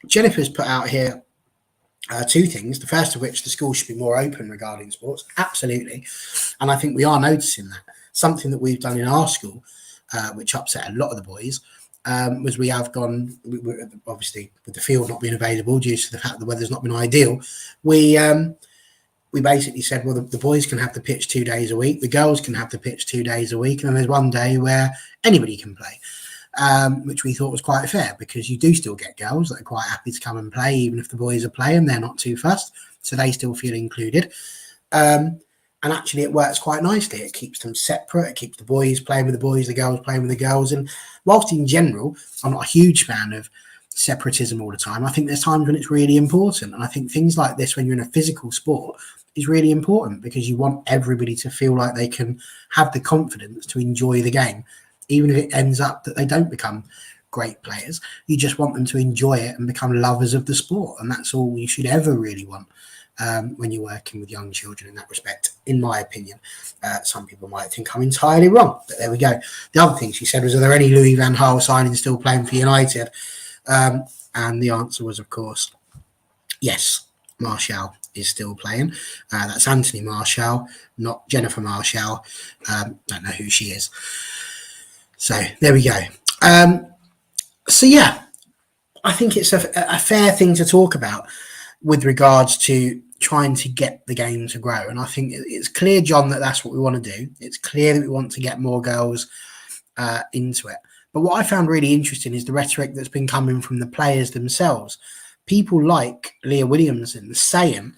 Jennifer's put out here two things. The first of which, the school should be more open regarding sports. Absolutely. And I think we are noticing that. Something that we've done in our school, which upset a lot of the boys, was we have gone, obviously with the field not being available due to the fact that the weather's not been ideal, we basically said, well, the boys can have the pitch 2 days a week, the girls can have the pitch 2 days a week, and then there's one day where anybody can play, which we thought was quite fair, because you do still get girls that are quite happy to come and play, even if the boys are playing, they're not too fussed, so they still feel included. And actually it works quite nicely. It keeps them separate. It keeps the boys playing with the boys, the girls playing with the girls. And whilst in general, I'm not a huge fan of separatism all the time, I think there's times when it's really important. And I think things like this, when you're in a physical sport, is really important, because you want everybody to feel like they can have the confidence to enjoy the game, even if it ends up that they don't become great players. You just want them to enjoy it and become lovers of the sport. And that's all you should ever really want. When you're working with young children in that respect, in my opinion. Some people might think I'm entirely wrong, but there we go. The other thing she said was, are there any Louis van Gaal signings still playing for United? And the answer was, of course, yes, Martial is still playing. That's Anthony Martial, not Jennifer Martial. Don't know who she is. So there we go. So yeah, I think it's a fair thing to talk about with regards to trying to get the game to grow. And I think it's clear, John, that that's what we want to do. It's clear that we want to get more girls into it. But what I found really interesting is the rhetoric that's been coming from the players themselves. People like Leah Williamson saying,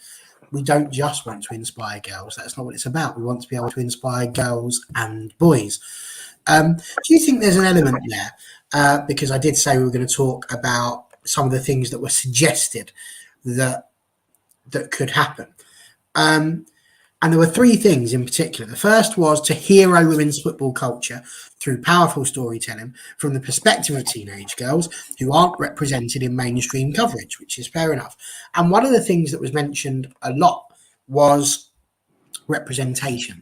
we don't just want to inspire girls. That's not what it's about. We want to be able to inspire girls and boys. Do you think there's an element there? Because I did say we were going to talk about some of the things that were suggested that could happen. And And there were three things in particular. The first was to hero women's football culture through powerful storytelling from the perspective of teenage girls who aren't represented in mainstream coverage, which is fair enough. And one of the things that was mentioned a lot was representation.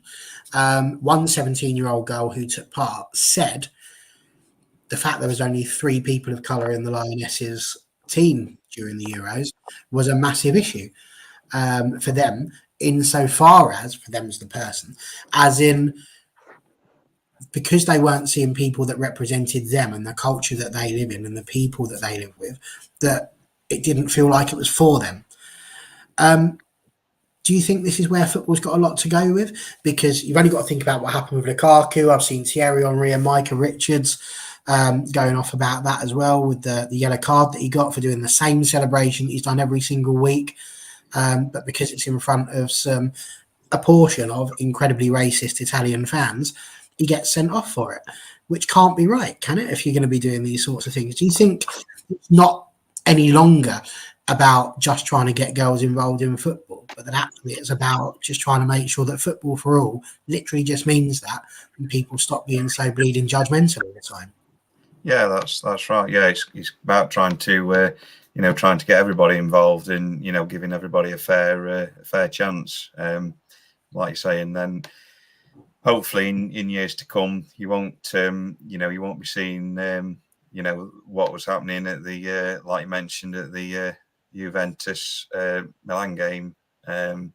One 17-year-old girl who took part said the fact there was only 3 people of colour in the Lionesses team during the Euros was a massive issue for them, insofar as, for them as the person, as in because they weren't seeing people that represented them and the culture that they live in and the people that they live with, that it didn't feel like it was for them. Do you think this is where football's got a lot to go with? Because you've only got to think about what happened with Lukaku. I've seen Thierry Henry and Micah Richards going off about that as well, with the yellow card that he got for doing the same celebration he's done every single week. But because it's in front of a portion of incredibly racist Italian fans, he gets sent off for it, which can't be right, can it, if you're going to be doing these sorts of things? Do you think it's not any longer about just trying to get girls involved in football, but that actually it's about just trying to make sure that football for all literally just means that, and people stop being so bleeding judgmental all the time? Yeah, that's right. Yeah, it's about trying to trying to get everybody involved in, giving everybody a fair chance. Like you say, and then hopefully in years to come, you won't be seeing what was happening at the like you mentioned at the Juventus Milan game the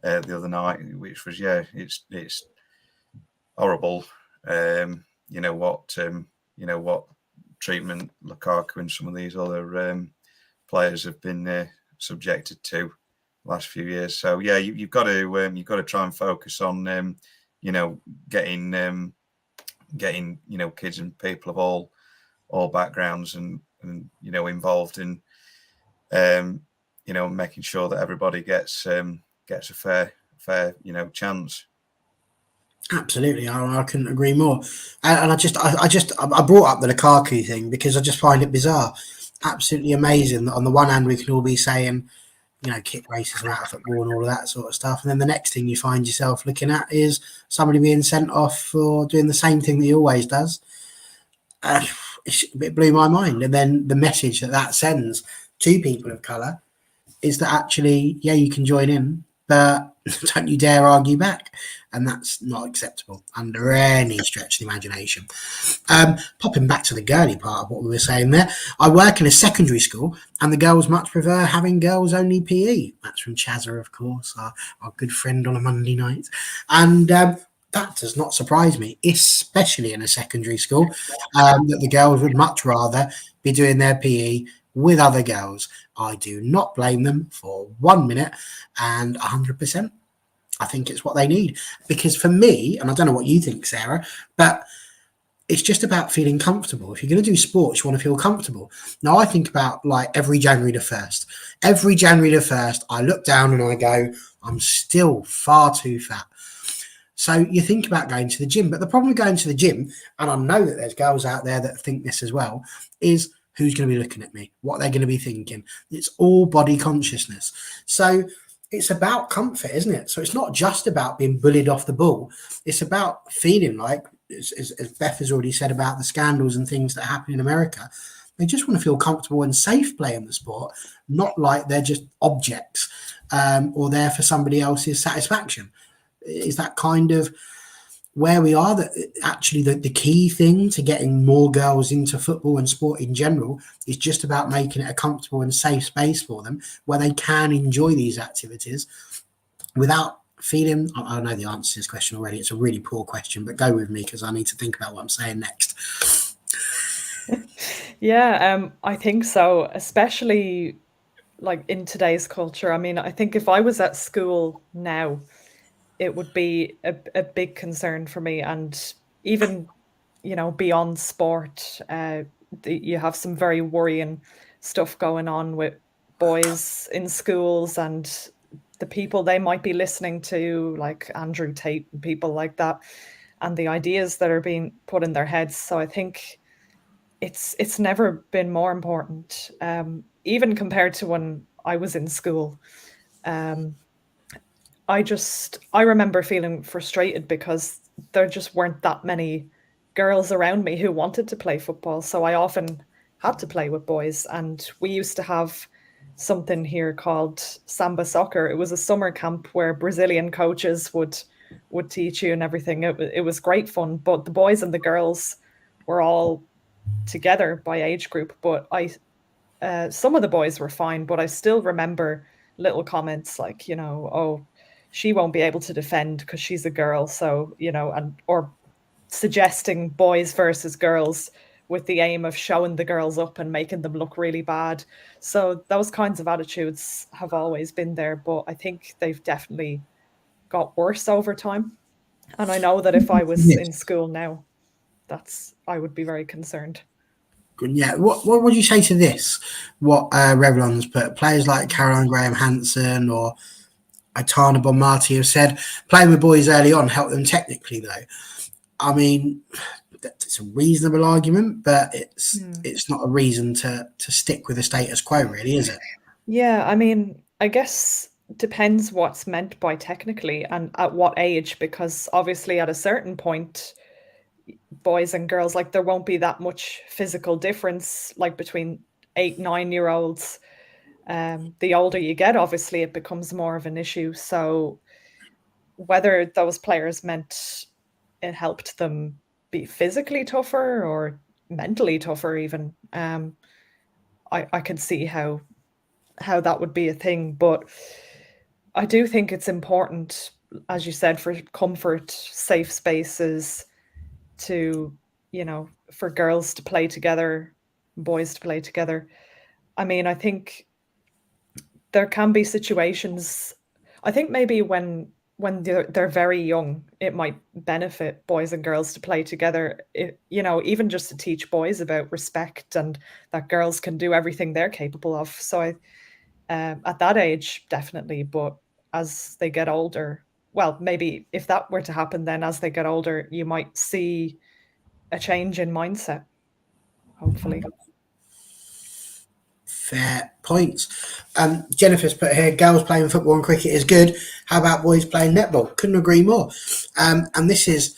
other night, which was it's horrible. What treatment Lukaku and some of these other players have been subjected to the last few years. So yeah, you've got to try and focus on getting kids and people of all backgrounds and involved in making sure that everybody gets a fair chance. Absolutely, I couldn't agree more. And I brought up the Lukaku thing because I just find it bizarre, absolutely amazing that on the one hand we can all be saying, kick racism out of football and all of that sort of stuff, and then the next thing you find yourself looking at is somebody being sent off for doing the same thing that he always does. It blew my mind. And then the message that sends to people of colour is that actually, yeah, you can join in, but don't you dare argue back. And that's not acceptable under any stretch of the imagination. Popping back to the girly part of what we were saying there, I work in a secondary school and the girls much prefer having girls only PE. That's from Chazza, of course, our good friend on a Monday night. And that does not surprise me, especially in a secondary school, that the girls would much rather be doing their PE with other girls. I do not blame them for 1 minute, and 100%. I think it's what they need. Because for me, and I don't know what you think, Sarah, but it's just about feeling comfortable. If you're going to do sports, you want to feel comfortable. Now, I think about like every January the 1st. Every January the 1st, I look down and I go, I'm still far too fat. So you think about going to the gym. But the problem with going to the gym, and I know that there's girls out there that think this as well, is who's going to be looking at me? What they're going to be thinking? It's all body consciousness. So it's about comfort, isn't it? So it's not just about being bullied off the ball. It's about feeling like, as Beth has already said about the scandals and things that happen in America, they just want to feel comfortable and safe playing the sport, not like they're just objects or there for somebody else's satisfaction. Is that kind of where we are? That actually the key thing to getting more girls into football and sport in general is just about making it a comfortable and safe space for them where they can enjoy these activities without feeling. I know the answer to this question already. It's a really poor question, but go with me because I need to think about what I'm saying next. Yeah, I think so, especially like in today's culture. I mean, I think if I was at school now, it would be a big concern for me. And even, beyond sport, you have some very worrying stuff going on with boys in schools and the people they might be listening to, like Andrew Tate and people like that, and the ideas that are being put in their heads. So I think it's never been more important, even compared to when I was in school. I remember feeling frustrated because there just weren't that many girls around me who wanted to play football. So I often had to play with boys. And we used to have something here called Samba Soccer. It was a summer camp where Brazilian coaches would teach you and everything. It was great fun. But the boys and the girls were all together by age group. But some of the boys were fine, but I still remember little comments like, oh, she won't be able to defend because she's a girl. So, or suggesting boys versus girls with the aim of showing the girls up and making them look really bad. So those kinds of attitudes have always been there, but I think they've definitely got worse over time. And I know that if I was in school now, I would be very concerned. Yeah, what would you say to this? What Revlon's put, players like Caroline Graham-Hansen or Aitana Bonmati have said, playing with boys early on helped them technically, though. I mean, it's a reasonable argument, but it's not a reason to stick with the status quo, really, is it? Yeah, I mean, I guess depends what's meant by technically and at what age, because obviously at a certain point, boys and girls, like there won't be that much physical difference like between 8-9-year-olds. The older you get, obviously it becomes more of an issue. So whether those players meant it helped them be physically tougher or mentally tougher even, I can see how that would be a thing. But I do think it's important, as you said, for comfort, safe spaces, to, for girls to play together, boys to play together. I mean, I think there can be situations, I think maybe when they're very young, it might benefit boys and girls to play together, even just to teach boys about respect and that girls can do everything they're capable of. So at that age, definitely. But as they get older, well, maybe if that were to happen, then as they get older, you might see a change in mindset, hopefully. Fair points. Jennifer's put here, girls playing football and cricket is good. How about boys playing netball? Couldn't agree more. And this is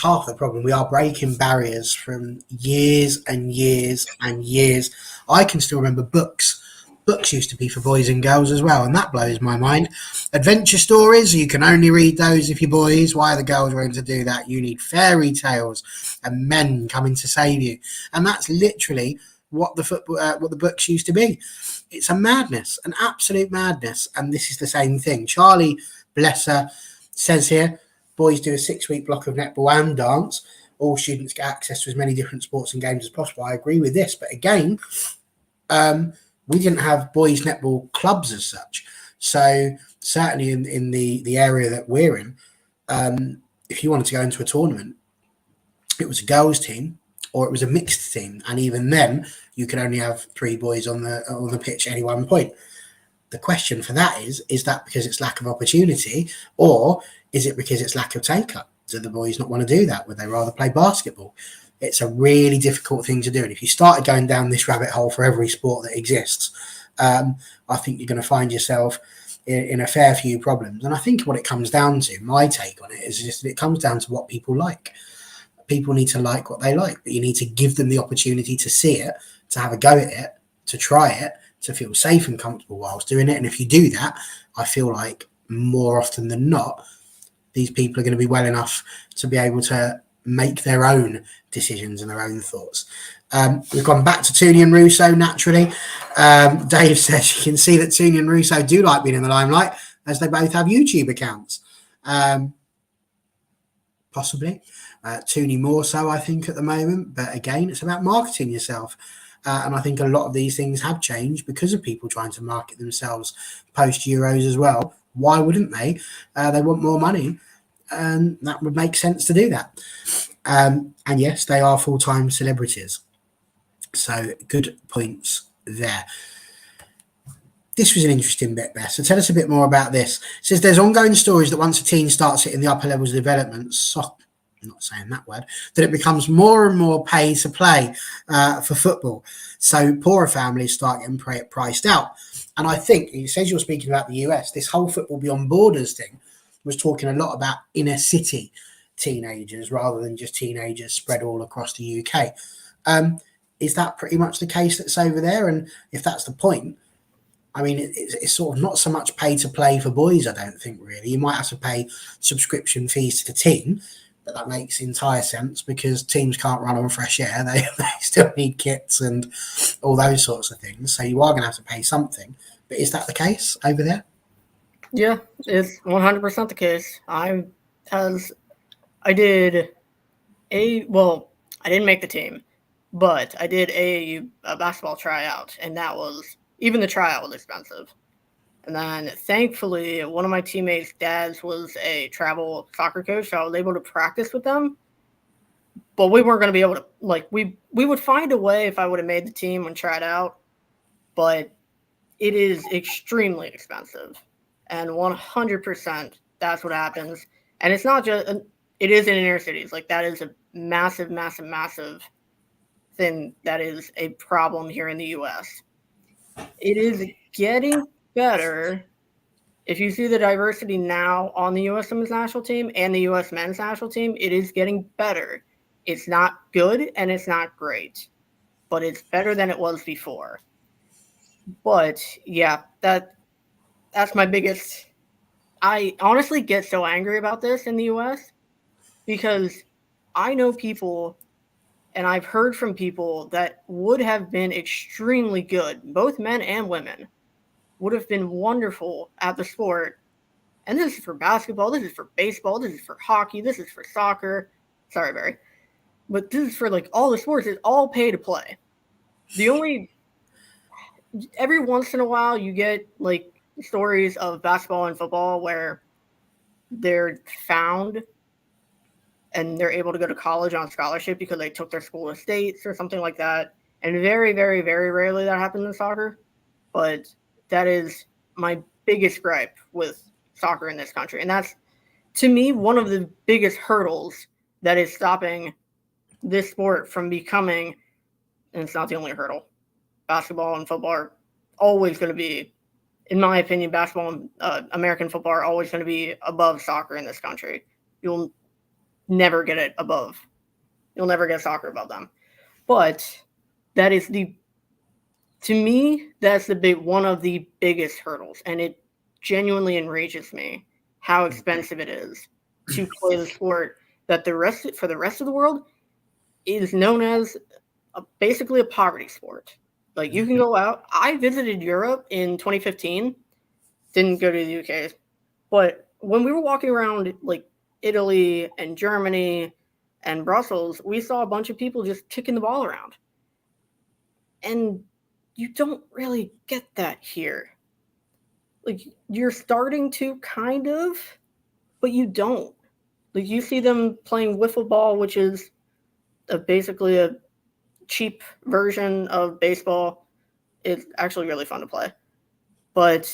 half the problem. We are breaking barriers from years and years and years. I can still remember books. Books used to be for boys and girls as well, and that blows my mind. Adventure stories, you can only read those if you're boys. Why are the girls willing to do that? You need fairy tales and men coming to save you. And that's literally what the books used to be. It's a madness, an absolute madness. And this is the same thing. Charlie, bless her, says here, boys do a 6-week block of netball and dance. All students get access to as many different sports and games as possible. I agree with this. But again, we didn't have boys netball clubs as such. So certainly in the area that we're in, if you wanted to go into a tournament, it was a girls team or it was a mixed team. And even then, you could only have 3 boys on the pitch at any one point. The question for that is that because it's lack of opportunity, or is it because it's lack of take-up? Do the boys not want to do that? Would they rather play basketball? It's a really difficult thing to do. And if you started going down this rabbit hole for every sport that exists, I think you're going to find yourself in a fair few problems. And I think what it comes down to, my take on it, is just that it comes down to what people like. People need to like what they like, but you need to give them the opportunity to see it, to have a go at it, to try it, to feel safe and comfortable whilst doing it. And if you do that, I feel like more often than not, these people are going to be well enough to be able to make their own decisions and their own thoughts. We've gone back to Tooney and Russo naturally. Dave says you can see that Tooney and Russo do like being in the limelight as they both have YouTube accounts. Possibly. Tooney more so, I think, at the moment. But again, it's about marketing yourself. And I think a lot of these things have changed because of people trying to market themselves post-Euros as well. Why wouldn't they? They want more money. And that would make sense to do that. And yes, they are full-time celebrities. So good points there. This was an interesting bit, Beth. So tell us a bit more about this. It says there's ongoing stories that once a teen starts it in the upper levels of development, I'm not saying that word, that it becomes more and more pay to play for football. So poorer families start getting priced out. And I think, it says you're speaking about the US, this whole football beyond borders thing was talking a lot about inner city teenagers rather than just teenagers spread all across the UK. Is that pretty much the case that's over there? And if that's the point, I mean, it's sort of not so much pay to play for boys, I don't think, really. You might have to pay subscription fees to the team, but that makes entire sense because teams can't run on fresh air. They still need kits and all those sorts of things. So you are going to have to pay something. But is that the case over there? Yeah, it's 100% the case. I didn't make the team, but I did a basketball tryout, and that was, even the tryout was expensive. And then thankfully, one of my teammates' dads was a travel soccer coach, so I was able to practice with them. But we weren't going to be able to, like, we would find a way if I would have made the team and tried out, but it is extremely expensive. And 100% that's what happens. And it's not just, it is in inner cities. Like, that is a massive, massive, massive thing that is a problem here in the U.S. It is getting better. If you see the diversity now on the U.S. women's national team and the U.S. men's national team, it is getting better. It's not good and it's not great, but it's better than it was before. But yeah, that's my biggest. I honestly get so angry about this in the U.S. because I know people, and I've heard from people that would have been extremely good, both men and women, would have been wonderful at the sport. And this is for basketball, this is for baseball, this is for hockey, this is for soccer. Sorry, Barry. But this is for, like, all the sports. It's all pay to play. Every once in a while you get, like, stories of basketball and football where they're found and they're able to go to college on scholarship because they took their school to states or something like that. And very, very, very rarely that happens in soccer. But that is my biggest gripe with soccer in this country. And that's, to me, one of the biggest hurdles that is stopping this sport from becoming, and it's not the only hurdle. Basketball and football are always going to be, in my opinion, basketball and American football are always going to be above soccer in this country. You'll never get it above. You'll never get soccer above them. But that is to me, that's one of the biggest hurdles. And it genuinely enrages me how expensive it is to play the sport that for the rest of the world is known as basically a poverty sport. Like, you can go out. I visited Europe in 2015. Didn't go to the UK. But when we were walking around, like, Italy and Germany and Brussels, we saw a bunch of people just kicking the ball around. And you don't really get that here. Like, you're starting to, kind of, but you don't. Like, you see them playing wiffle ball, which is basically a cheap version of baseball. It's actually really fun to play. But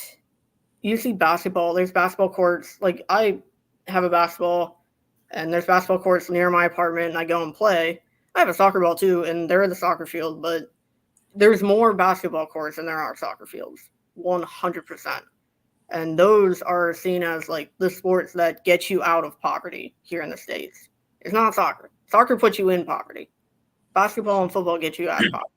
you see basketball. There's basketball courts. Like, I have a basketball, and there's basketball courts near my apartment, and I go and play. I have a soccer ball too, and they're in the soccer field, but there's more basketball courts than there are soccer fields, 100%. And those are seen as, like, the sports that get you out of poverty here in the States. It's not soccer. Soccer puts you in poverty. Basketball and football get you out of poverty.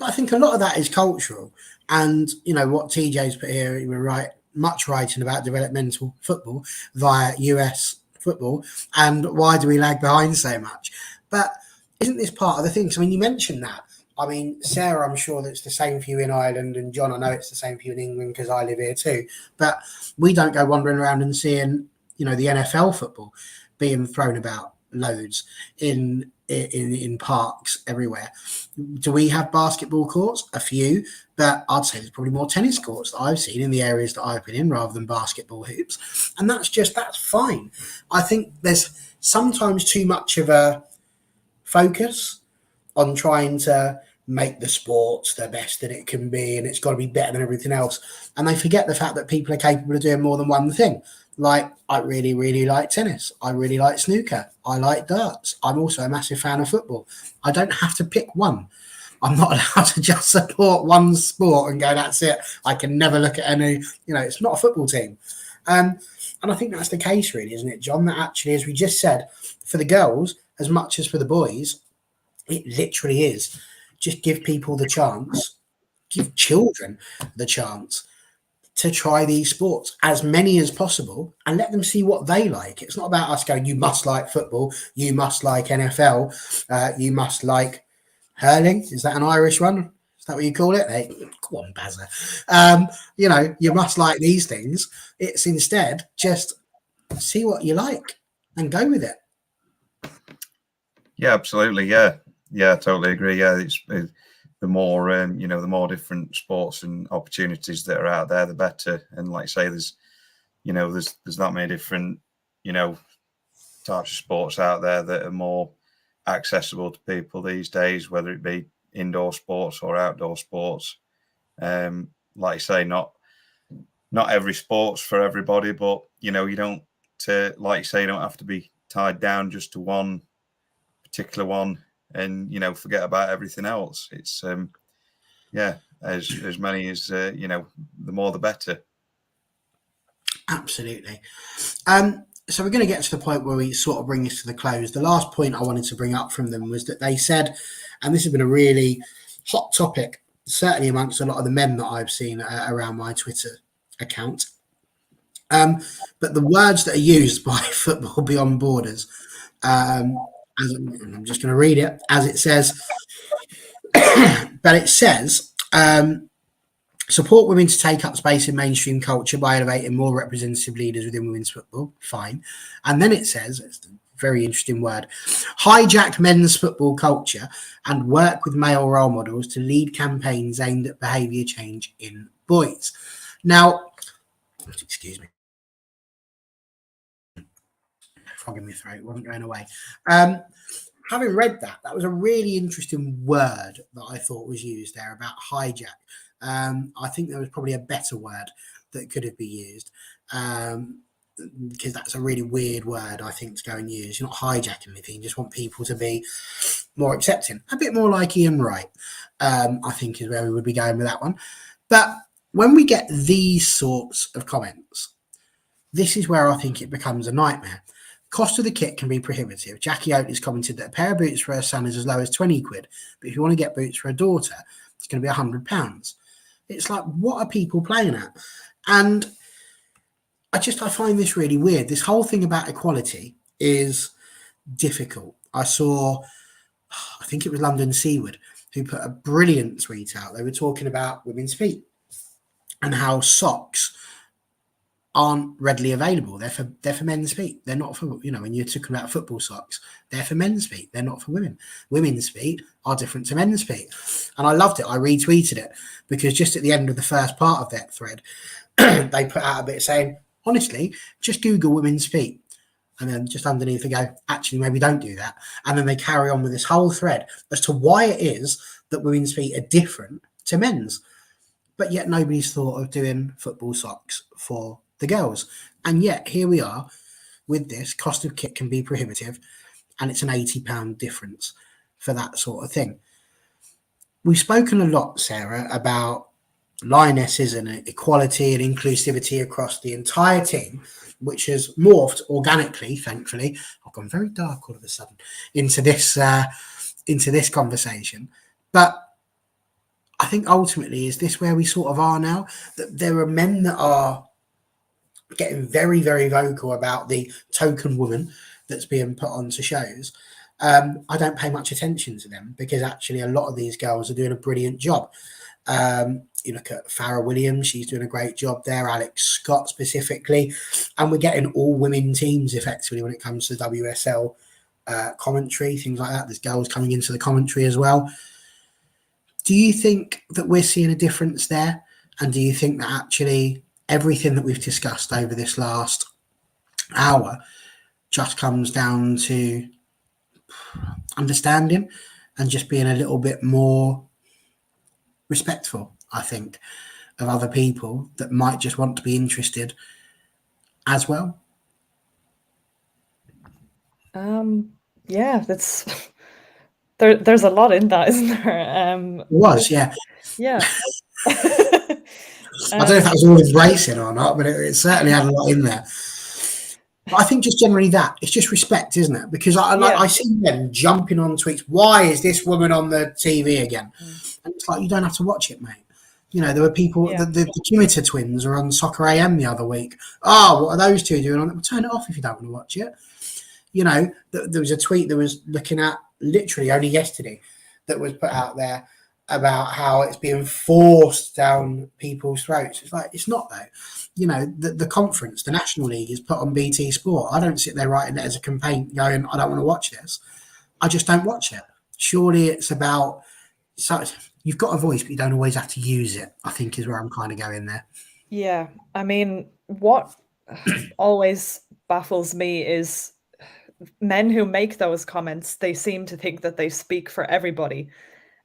I think a lot of that is cultural. And, you know, what TJ's put here, you were much writing about developmental football via US football and why do we lag behind so much. But isn't this part of the thing? So, I mean, you mentioned that. I mean, Sarah, I'm sure that's the same for you in Ireland, and John, I know it's the same for you in England because I live here too. But we don't go wandering around and seeing, you know, the NFL football being thrown about loads in parks everywhere. Do we have basketball courts? A few, but I'd say there's probably more tennis courts that I've seen in the areas that I've been in rather than basketball hoops. And that's fine. I think there's sometimes too much of a focus on trying to make the sport the best that it can be, and it's got to be better than everything else. And they forget the fact that people are capable of doing more than one thing. Like, I really, really like tennis. I really like snooker. I like darts. I'm also a massive fan of football. I don't have to pick one. I'm not allowed to just support one sport and go, that's it. I can never look at any, you know, it's not a football team. And I think that's the case, really, isn't it, John? That actually, as we just said, for the girls, as much as for the boys, it literally is. Just give people the chance, give children the chance to try these sports, as many as possible, and let them see what they like. It's not about us going, you must like football, you must like NFL, you must like hurling. Is that an Irish one? Is that what you call it? Hey, go on, Bazza. You must like these things. It's instead just see what you like and go with it. Yeah, absolutely. Yeah, I totally agree. Yeah, it's the more the more different sports and opportunities that are out there, the better. And like I say, there's that many different types of sports out there that are more accessible to people these days, whether it be indoor sports or outdoor sports. Like I say, not every sport's for everybody, but you don't like you say, you don't have to be tied down just to one particular one and forget about everything else. It's as many as the more the better. Absolutely. So we're going to get to the point where we sort of bring this to the close. The last point I wanted to bring up from them was that they said, and this has been a really hot topic, certainly amongst a lot of the men that I've seen around my Twitter account, but the words that are used by Football Beyond Borders, I'm just going to read it as it says, but it says, support women to take up space in mainstream culture by elevating more representative leaders within women's football. Fine. And then it says, it's a very interesting word, hijack men's football culture and work with male role models to lead campaigns aimed at behaviour change in boys. Now, excuse me. Frog in my throat, wasn't going away. Having read that was a really interesting word that I thought was used there about hijack. I think there was probably a better word that could have been used because that's a really weird word, I think, to go and use. You're not hijacking anything, you just want people to be more accepting, a bit more like Ian Wright, I think is where we would be going with that one. But when we get these sorts of comments, this is where I think it becomes a nightmare. Cost of the kit can be prohibitive. Jackie Oatley's commented that a pair of boots for her son is as low as 20 quid, but if you want to get boots for a daughter, it's going to be £100. It's like, what are people playing at? And I find this really weird. This whole thing about equality is difficult. I think it was London Seaward, who put a brilliant tweet out. They were talking about women's feet and how socks aren't readily available. They're for men's feet. They're not for, when you're talking about football socks, they're for men's feet. They're not for women. Women's feet are different to men's feet. And I loved it. I retweeted it because just at the end of the first part of that thread, they put out a bit saying, honestly, just Google women's feet. And then just underneath they go, actually, maybe don't do that. And then they carry on with this whole thread as to why it is that women's feet are different to men's. But yet nobody's thought of doing football socks for the girls. And yet here we are with this. Cost of kit can be prohibitive, and it's an £80 difference for that sort of thing. We've spoken a lot, Sarah, about Lionesses and equality and inclusivity across the entire team, which has morphed organically, thankfully. I've gone very dark all of a sudden into this conversation. But I think ultimately, is this where we sort of are now? That there are men that are getting very, very vocal about the token woman that's being put onto shows. I don't pay much attention to them because actually a lot of these girls are doing a brilliant job. You look at Farrah Williams, she's doing a great job there, Alex Scott specifically, and we're getting all women teams effectively when it comes to WSL commentary, things like that. There's girls coming into the commentary as well. Do you think that we're seeing a difference there? And do you think that actually everything that we've discussed over this last hour just comes down to understanding and just being a little bit more respectful, I think, of other people that might just want to be interested as well? Yeah, there's a lot in that, isn't there? It was, yeah. Yeah. I don't know if that was all embracing or not, but it certainly had a lot in there. But I think just generally that it's just respect, isn't it? Because I see them jumping on tweets. Why is this woman on the TV again? And it's like, you don't have to watch it, mate. You know, there were people. The Kimita twins are on Soccer AM the other week. Oh, what are those two doing on it? Well, turn it off if you don't want to watch it. You know, there was a tweet that was looking at literally only yesterday that was put out there about how it's being forced down people's throats. It's like, it's not though. You know, the conference, the National League is put on BT Sport. I don't sit there writing it as a complaint going, I don't want to watch this. I just don't watch it. Surely it's about, so you've got a voice, but you don't always have to use it, I think is where I'm kind of going there. Yeah. I mean, what always baffles me is men who make those comments, they seem to think that they speak for everybody.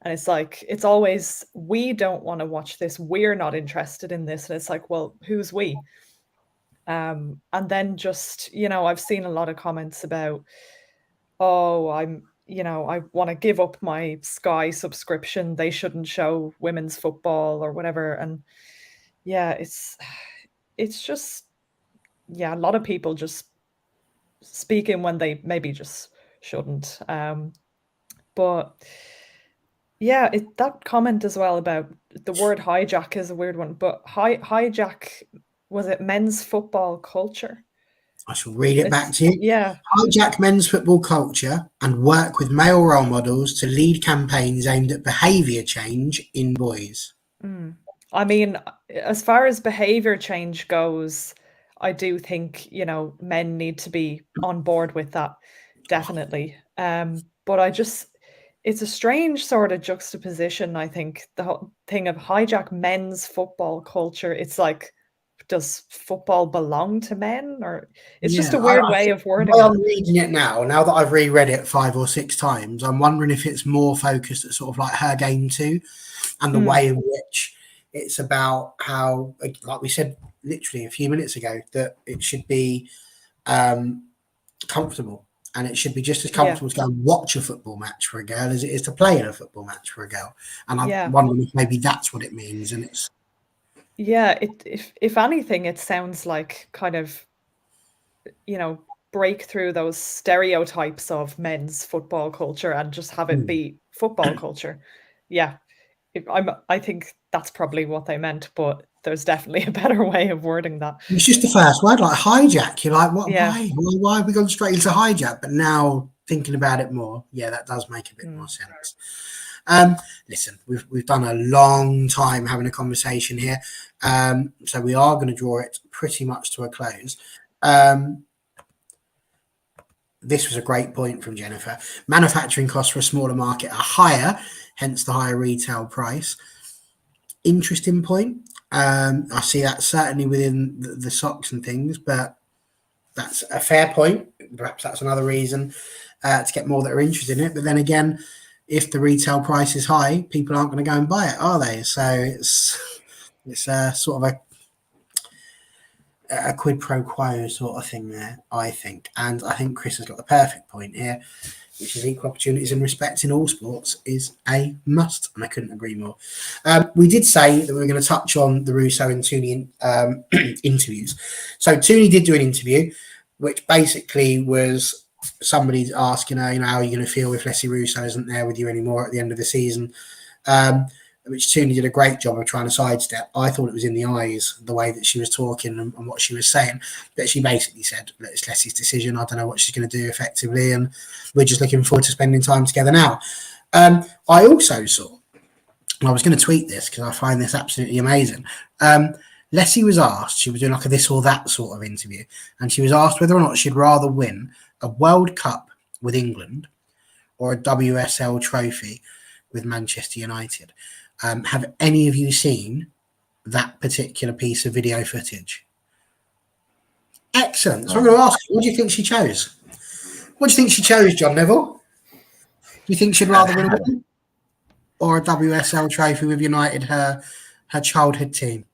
And it's like, it's always, we don't want to watch this. We're not interested in this. And it's like, well, who's we? And then just, you know, I've seen a lot of comments about, oh, I want to give up my Sky subscription. They shouldn't show women's football or whatever. And yeah, it's just, a lot of people just speaking when they maybe just shouldn't. But yeah, that comment as well about the word hijack is a weird one, but hijack, was it men's football culture? I shall read it back to you. Yeah. Hijack men's football culture and work with male role models to lead campaigns aimed at behaviour change in boys. I mean, as far as behaviour change goes, I do think, you know, men need to be on board with that, definitely. But it's a strange sort of juxtaposition, I think, the whole thing of hijack men's football culture. It's like, does football belong to men? Or it's just a weird way of wording it. I'm reading it now that I've reread it 5 or 6 times, I'm wondering if it's more focused at sort of like her game too, and the way in which it's about how, like we said literally a few minutes ago, that it should be comfortable. And it should be just as comfortable to go and watch a football match for a girl as it is to play in a football match for a girl. And I'm wondering if maybe that's what it means. And it's if anything, it sounds like kind of, you know, break through those stereotypes of men's football culture and just have it be football culture. Yeah, I think that's probably what they meant, but there's definitely a better way of wording that. It's just the first word, like hijack. You're like, what? Why have we gone straight into hijack? But now thinking about it more, that does make a bit more sense. Listen, we've done a long time having a conversation here, so we are going to draw it pretty much to a close. This was a great point from Jennifer. Manufacturing costs for a smaller market are higher, hence the higher retail price. Interesting point. I see that certainly within the socks and things, but that's a fair point. Perhaps that's another reason to get more that are interested in it. But then again, if the retail price is high, people aren't going to go and buy it, are they? So it's sort of a quid pro quo sort of thing there, I think. And I think Chris has got the perfect point here, which is equal opportunities and respect in all sports is a must. And I couldn't agree more. We did say that we were going to touch on the Russo and Tooney interviews. So Tooney did do an interview, which basically was somebody asking her, how are you going to feel if Leslie Russo isn't there with you anymore at the end of the season? Which Tooney did a great job of trying to sidestep. I thought it was in the eyes, the way that she was talking and what she was saying. But she basically said, it's Leslie's decision. I don't know what she's going to do effectively. And we're just looking forward to spending time together now. I also saw, and I was going to tweet this because I find this absolutely amazing. Leslie was asked, she was doing like a this or that sort of interview. And she was asked whether or not she'd rather win a World Cup with England or a WSL trophy with Manchester United. Have any of you seen that particular piece of video footage? Excellent. So I'm going to ask you, what do you think she chose? What do you think she chose, John Neville? Do you think she'd rather win a win or a WSL trophy with United, her childhood team?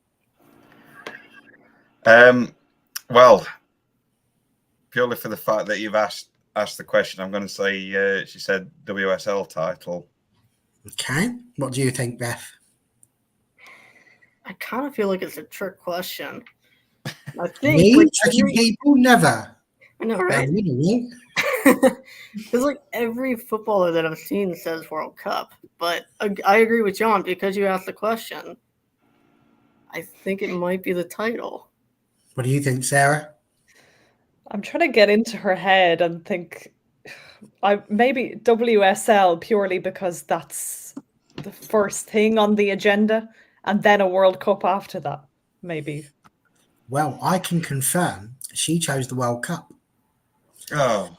Well, purely for the fact that you've asked the question, I'm going to say she said WSL title. Okay. What do you think, Beth? I kind of feel like it's a trick question. I think tricky people never. I know, right? Because like every footballer that I've seen says World Cup, but I agree with John because you asked the question. I think it might be the title. What do you think, Sarah? I'm trying to get into her head and think maybe WSL purely because that's the first thing on the agenda, and then a World Cup after that, maybe. Well, I can confirm she chose the World Cup. Oh.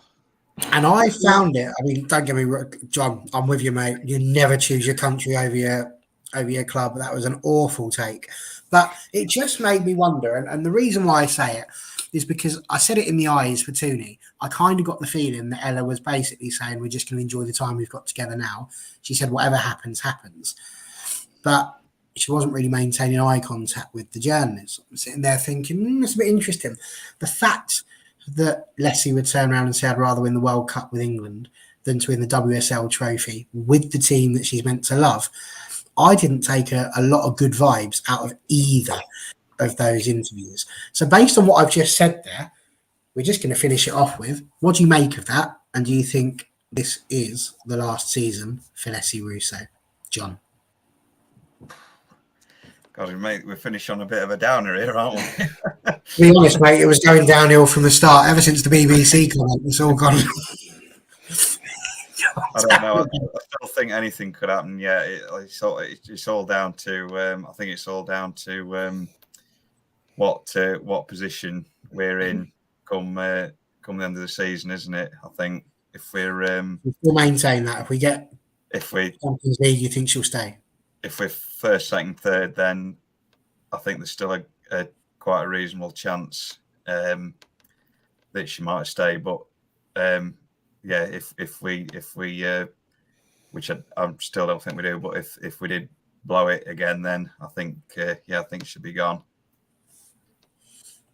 And I found it. I mean, don't get me wrong, John. I'm with you, mate. You never choose your country over your club. That was an awful take, but it just made me wonder. And the reason why I say it is because I said it in the eyes for Tooney. I kind of got the feeling that Ella was basically saying we're just going to enjoy the time we've got together now. She said whatever happens, happens, but she wasn't really maintaining eye contact with the journalists. I'm sitting there thinking, it's a bit interesting. The fact that Leslie would turn around and say, I'd rather win the World Cup with England than to win the WSL trophy with the team that she's meant to love. I didn't take a lot of good vibes out of either of those interviews. So based on what I've just said there, we're just going to finish it off with, what do you make of that? And do you think this is the last season for Leslie Russo? John? God, mate, we're finished on a bit of a downer here, aren't we? To be honest, mate, it was going downhill from the start. Ever since the BBC comment, it's all gone. I don't know. I still think anything could happen. Yeah, it's all down to. I think it's all down to what position we're in come the end of the season, isn't it? I think if we'll maintain that. If we Champions League, you think she'll stay? If we're first, second, third, then I think there's still a quite a reasonable chance that she might stay. But yeah, if we which I still don't think we do, but if we did blow it again, then I think I think she should be gone.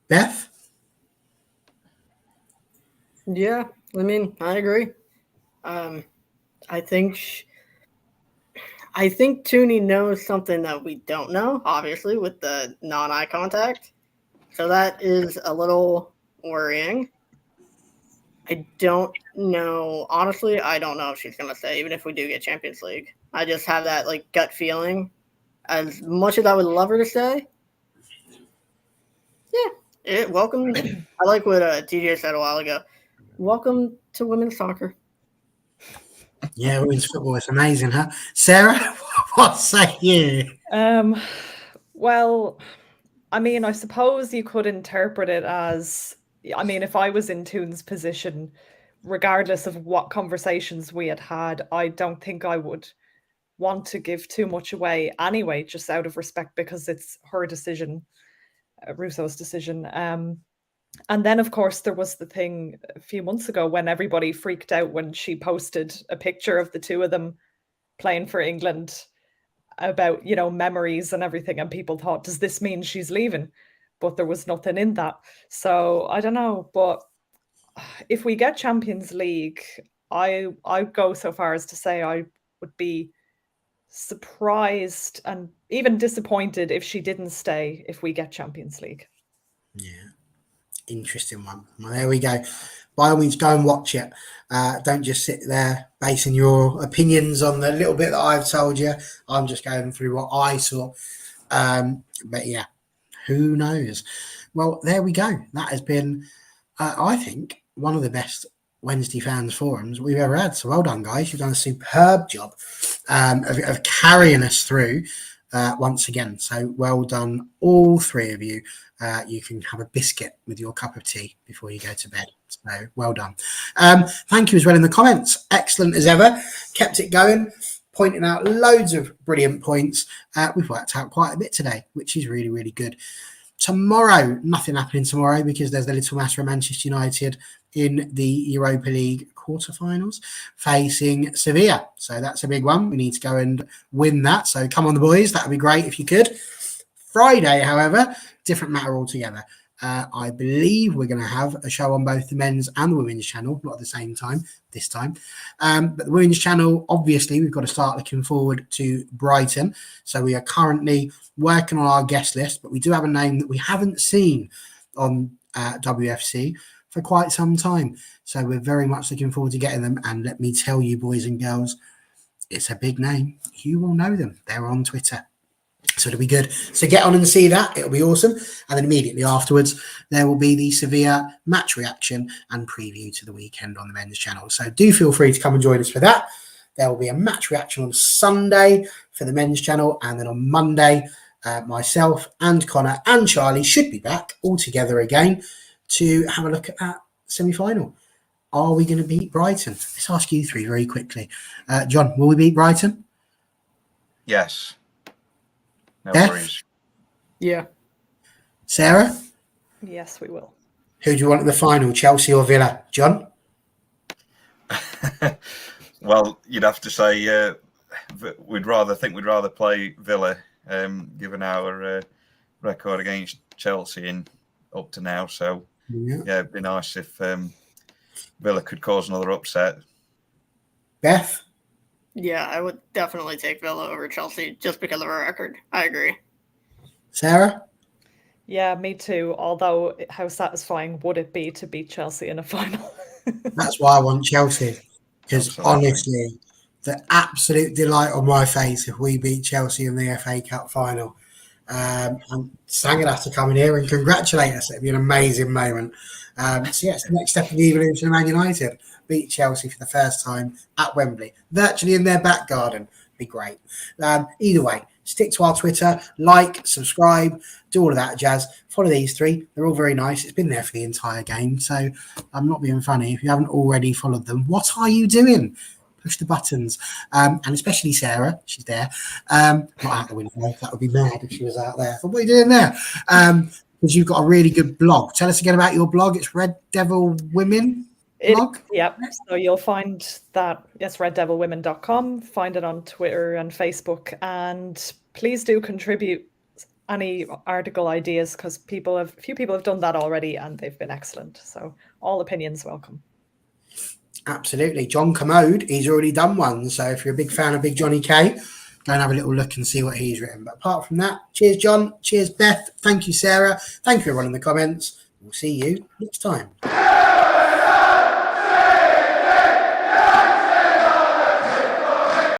Beth? Yeah, I mean, I agree. I think Tooney knows something that we don't know, obviously, with the non-eye contact. So that is a little worrying. I don't know. Honestly, I don't know if she's going to stay, even if we do get Champions League. I just have that like gut feeling. As much as I would love her to stay, yeah, welcome. I like what TJ said a while ago. Welcome to women's soccer. Yeah, women's football is amazing, huh? Sarah, what say you? Well, I mean, I suppose you could interpret it as, I mean, if I was in Toon's position, regardless of what conversations we had, I don't think I would want to give too much away anyway, just out of respect, because it's her decision, Russo's decision. And then, of course, there was the thing a few months ago when everybody freaked out when she posted a picture of the two of them playing for England about, you know, memories and everything. And people thought, does this mean she's leaving? But there was nothing in that. So I don't know. But if we get Champions League, I go so far as to say I would be surprised and even disappointed if she didn't stay if we get Champions League. Yeah. Interesting one. Well, there we go. By all means, go and watch it. Don't just sit there basing your opinions on the little bit that I've told you. I'm just going through what I saw. But yeah, who knows? Well, there we go. That has been, I think, one of the best Wednesday fans forums we've ever had. So well done, guys. You've done a superb job of carrying us through once again. So well done, all three of you. You can have a biscuit with your cup of tea before you go to bed. So well done. Thank you as well in the comments. Excellent as ever. Kept it going, pointing out loads of brilliant points. We've worked out quite a bit today, which is really, really good. Tomorrow, nothing happening tomorrow because there's the Little Mass Manchester United in the Europa League quarterfinals facing Sevilla. So that's a big one. We need to go and win that. So come on, the boys. That would be great if you could. Friday, however, different matter altogether. I believe we're going to have a show on both the men's and the women's channel, not at the same time this time. But the women's channel, obviously, we've got to start looking forward to Brighton. So we are currently working on our guest list, but we do have a name that we haven't seen on WFC for quite some time. So we're very much looking forward to getting them. And let me tell you, boys and girls, it's a big name. You will know them. They're on Twitter. So it'll be good. So get on and see that. It'll be awesome. And then immediately afterwards, there will be the Sevilla match reaction and preview to the weekend on the men's channel. So do feel free to come and join us for that. There will be a match reaction on Sunday for the men's channel. And then on Monday, myself and Connor and Charlie should be back all together again to have a look at that semi-final. Are we going to beat Brighton? Let's ask you three very quickly. John, will we beat Brighton? Yes. No Beth? worries. Yeah. Sarah? Yes, we will. Who do you want in the final, Chelsea or Villa? John? Well, you'd have to say we'd rather play Villa, given our record against Chelsea up to now. So yeah, it'd be nice if Villa could cause another upset. Beth? Yeah, I would definitely take Villa over Chelsea just because of our record. I agree. Sarah? Yeah, me too. Although, how satisfying would it be to beat Chelsea in a final? That's why I want Chelsea. Because Absolutely. honestly, the absolute delight on my face if we beat Chelsea in the FA Cup final. And Sanger has to come in here and congratulate us. It'd be an amazing moment. So yes, the next step of the evolution of Man United. Beat Chelsea for the first time at Wembley, virtually in their back garden. Be great. Either way, stick to our Twitter, like, subscribe, do all of that jazz. Follow these three. They're all very nice. It's been there for the entire game. So I'm not being funny. If you haven't already followed them, what are you doing? Push the buttons. And especially Sarah, she's there. Not out the window. That would be mad if she was out there. But what are you doing there? Because you've got a really good blog. Tell us again about your blog. It's Red Devil Women. Blog? Yep. So you'll find that, yes, reddevilwomen.com. Find it on Twitter and Facebook. And please do contribute any article ideas because a few people have done that already and they've been excellent. So all opinions welcome. Absolutely. John Commode, he's already done one. So if you're a big fan of Big Johnny K, go and have a little look and see what he's written. But apart from that, cheers, John. Cheers, Beth. Thank you, Sarah. Thank you, everyone in the comments. We'll see you next time.